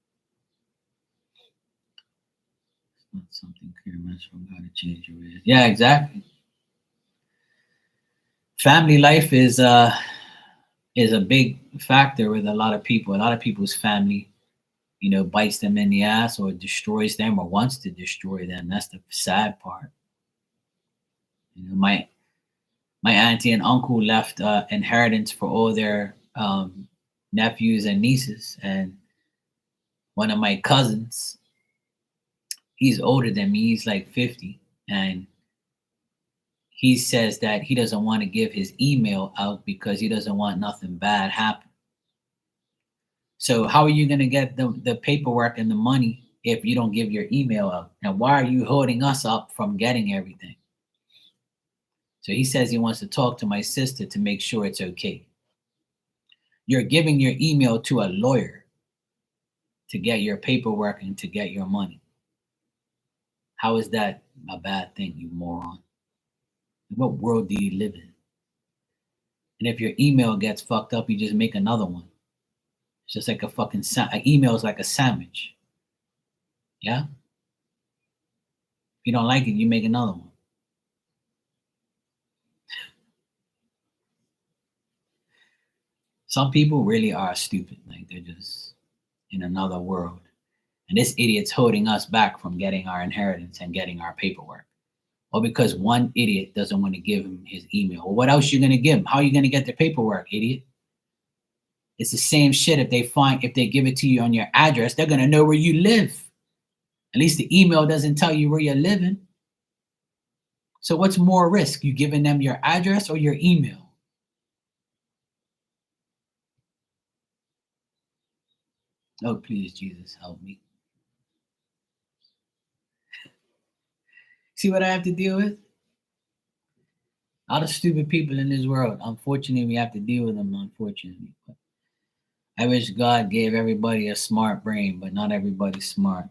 Speaker 1: It's not something clear message from God to change your ways. Yeah, exactly. Family life is a big factor with a lot of people. A lot of people's family, you know, bites them in the ass or destroys them or wants to destroy them. That's the sad part. You know, my auntie and uncle left inheritance for all their nephews and nieces, and one of my cousins, he's older than me. He's like 50, and he says that he doesn't want to give his email out because he doesn't want nothing bad happen. So how are you going to get the paperwork and the money if you don't give your email out? And why are you holding us up from getting everything? So he says he wants to talk to my sister to make sure it's okay. You're giving your email to a lawyer to get your paperwork and to get your money. How is that a bad thing, you moron? What world do you live in? And if your email gets fucked up, you just make another one. It's just like a fucking an email is like a sandwich. Yeah? If you don't like it, you make another one. Some people really are stupid. Like they're just in another world. And this idiot's holding us back from getting our inheritance and getting our paperwork. Or because one idiot doesn't want to give him his email. Well, what else you gonna give him? How are you gonna get the paperwork, idiot? It's the same shit if they give it to you on your address, they're gonna know where you live. At least the email doesn't tell you where you're living. So what's more risk? You giving them your address or your email? Oh, please, Jesus, help me. See what I have to deal with? A lot of stupid people in this world. Unfortunately, we have to deal with them, unfortunately. But I wish God gave everybody a smart brain, but not everybody's smart.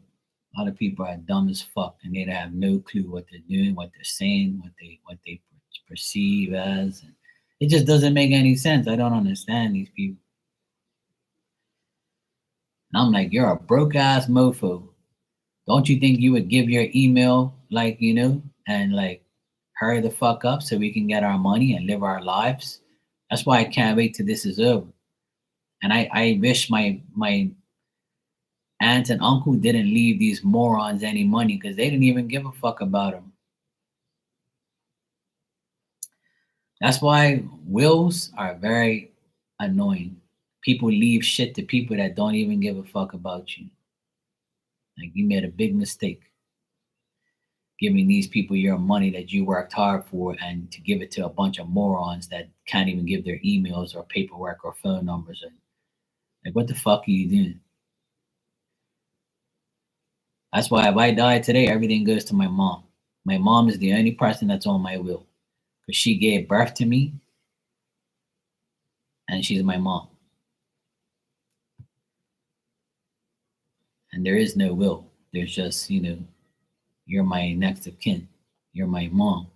Speaker 1: A lot of people are dumb as fuck and they have no clue what they're doing, what they're saying, what they perceive as. And it just doesn't make any sense. I don't understand these people. And I'm like, you're a broke ass mofo. Don't you think you would give your email, like, you know, and like hurry the fuck up so we can get our money and live our lives? That's why I can't wait till this is over. And I wish my aunt and uncle didn't leave these morons any money because they didn't even give a fuck about them. That's why wills are very annoying. People leave shit to people that don't even give a fuck about you. Like you made a big mistake giving these people your money that you worked hard for and to give it to a bunch of morons that can't even give their emails or paperwork or phone numbers. And like, what the fuck are you doing? That's why if I die today, everything goes to my mom. My mom is the only person that's on my will because she gave birth to me and she's my mom. And there is no will. There's just, you know, you're my next of kin. You're my mom.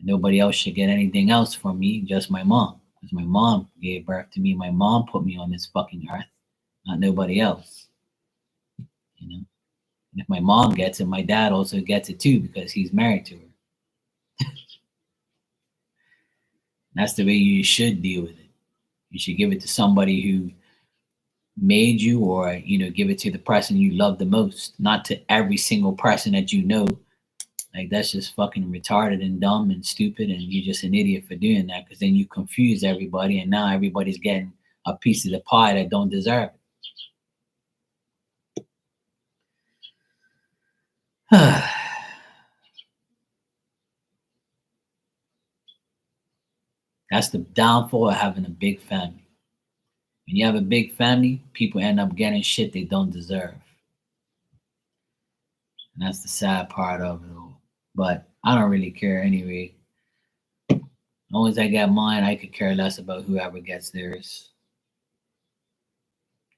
Speaker 1: Nobody else should get anything else from me, just my mom. Because my mom gave birth to me. My mom put me on this fucking earth, not nobody else. You know? And if my mom gets it, my dad also gets it too because he's married to her. That's the way you should deal with it. You should give it to somebody who made you, or you know, give it to the person you love the most, not to every single person that you know. Like that's just fucking retarded and dumb and stupid, and you're just an idiot for doing that because then you confuse everybody, and now everybody's getting a piece of the pie that don't deserve it. That's the downfall of having a big family. When you have a big family, people end up getting shit they don't deserve. And that's the sad part of it all. But I don't really care anyway. As long as I get mine, I could care less about whoever gets theirs.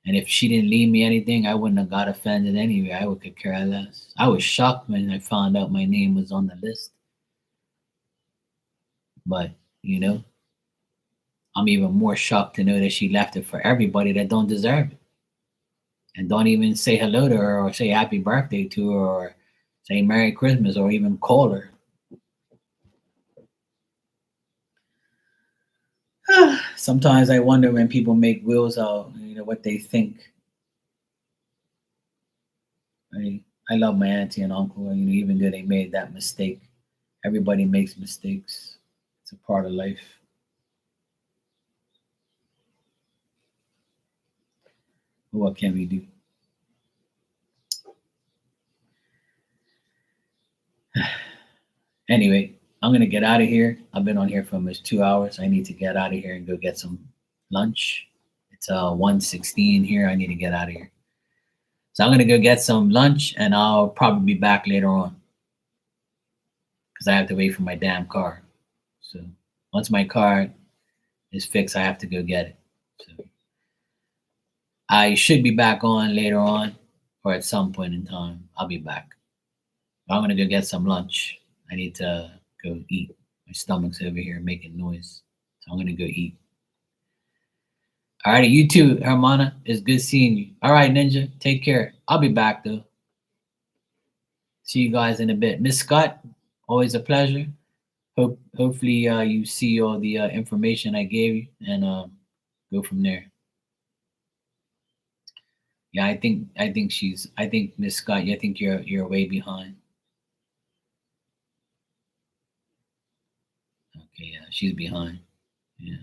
Speaker 1: And if she didn't leave me anything, I wouldn't have got offended anyway. I would could care less. I was shocked when I found out my name was on the list. But, you know, I'm even more shocked to know that she left it for everybody that don't deserve it. And don't even say hello to her or say happy birthday to her or say Merry Christmas or even call her. Sometimes I wonder when people make wills out, what they think. I love my auntie and uncle, even though they made that mistake. Everybody makes mistakes. It's a part of life. What can we do? Anyway, I'm gonna get out of here. I've been on here for almost 2 hours. I need to get out of here and go get some lunch. It's 1:16 here. I need to get out of here. So I'm gonna go get some lunch and I'll probably be back later on because I have to wait for my damn car. So once my car is fixed, I have to go get it. So I should be back on later on or at some point in time. I'll be back. I'm gonna go get some lunch. I need to go eat. My stomach's over here making noise. So I'm gonna go eat. All right, you too, Hermana. It's good seeing you. All right, Ninja. Take care. I'll be back though. See you guys in a bit. Miss Scott, always a pleasure. Hopefully you see all the information I gave you and go from there. Yeah, I think Miss Scott, I think you're way behind. Okay, yeah, she's behind. Yeah.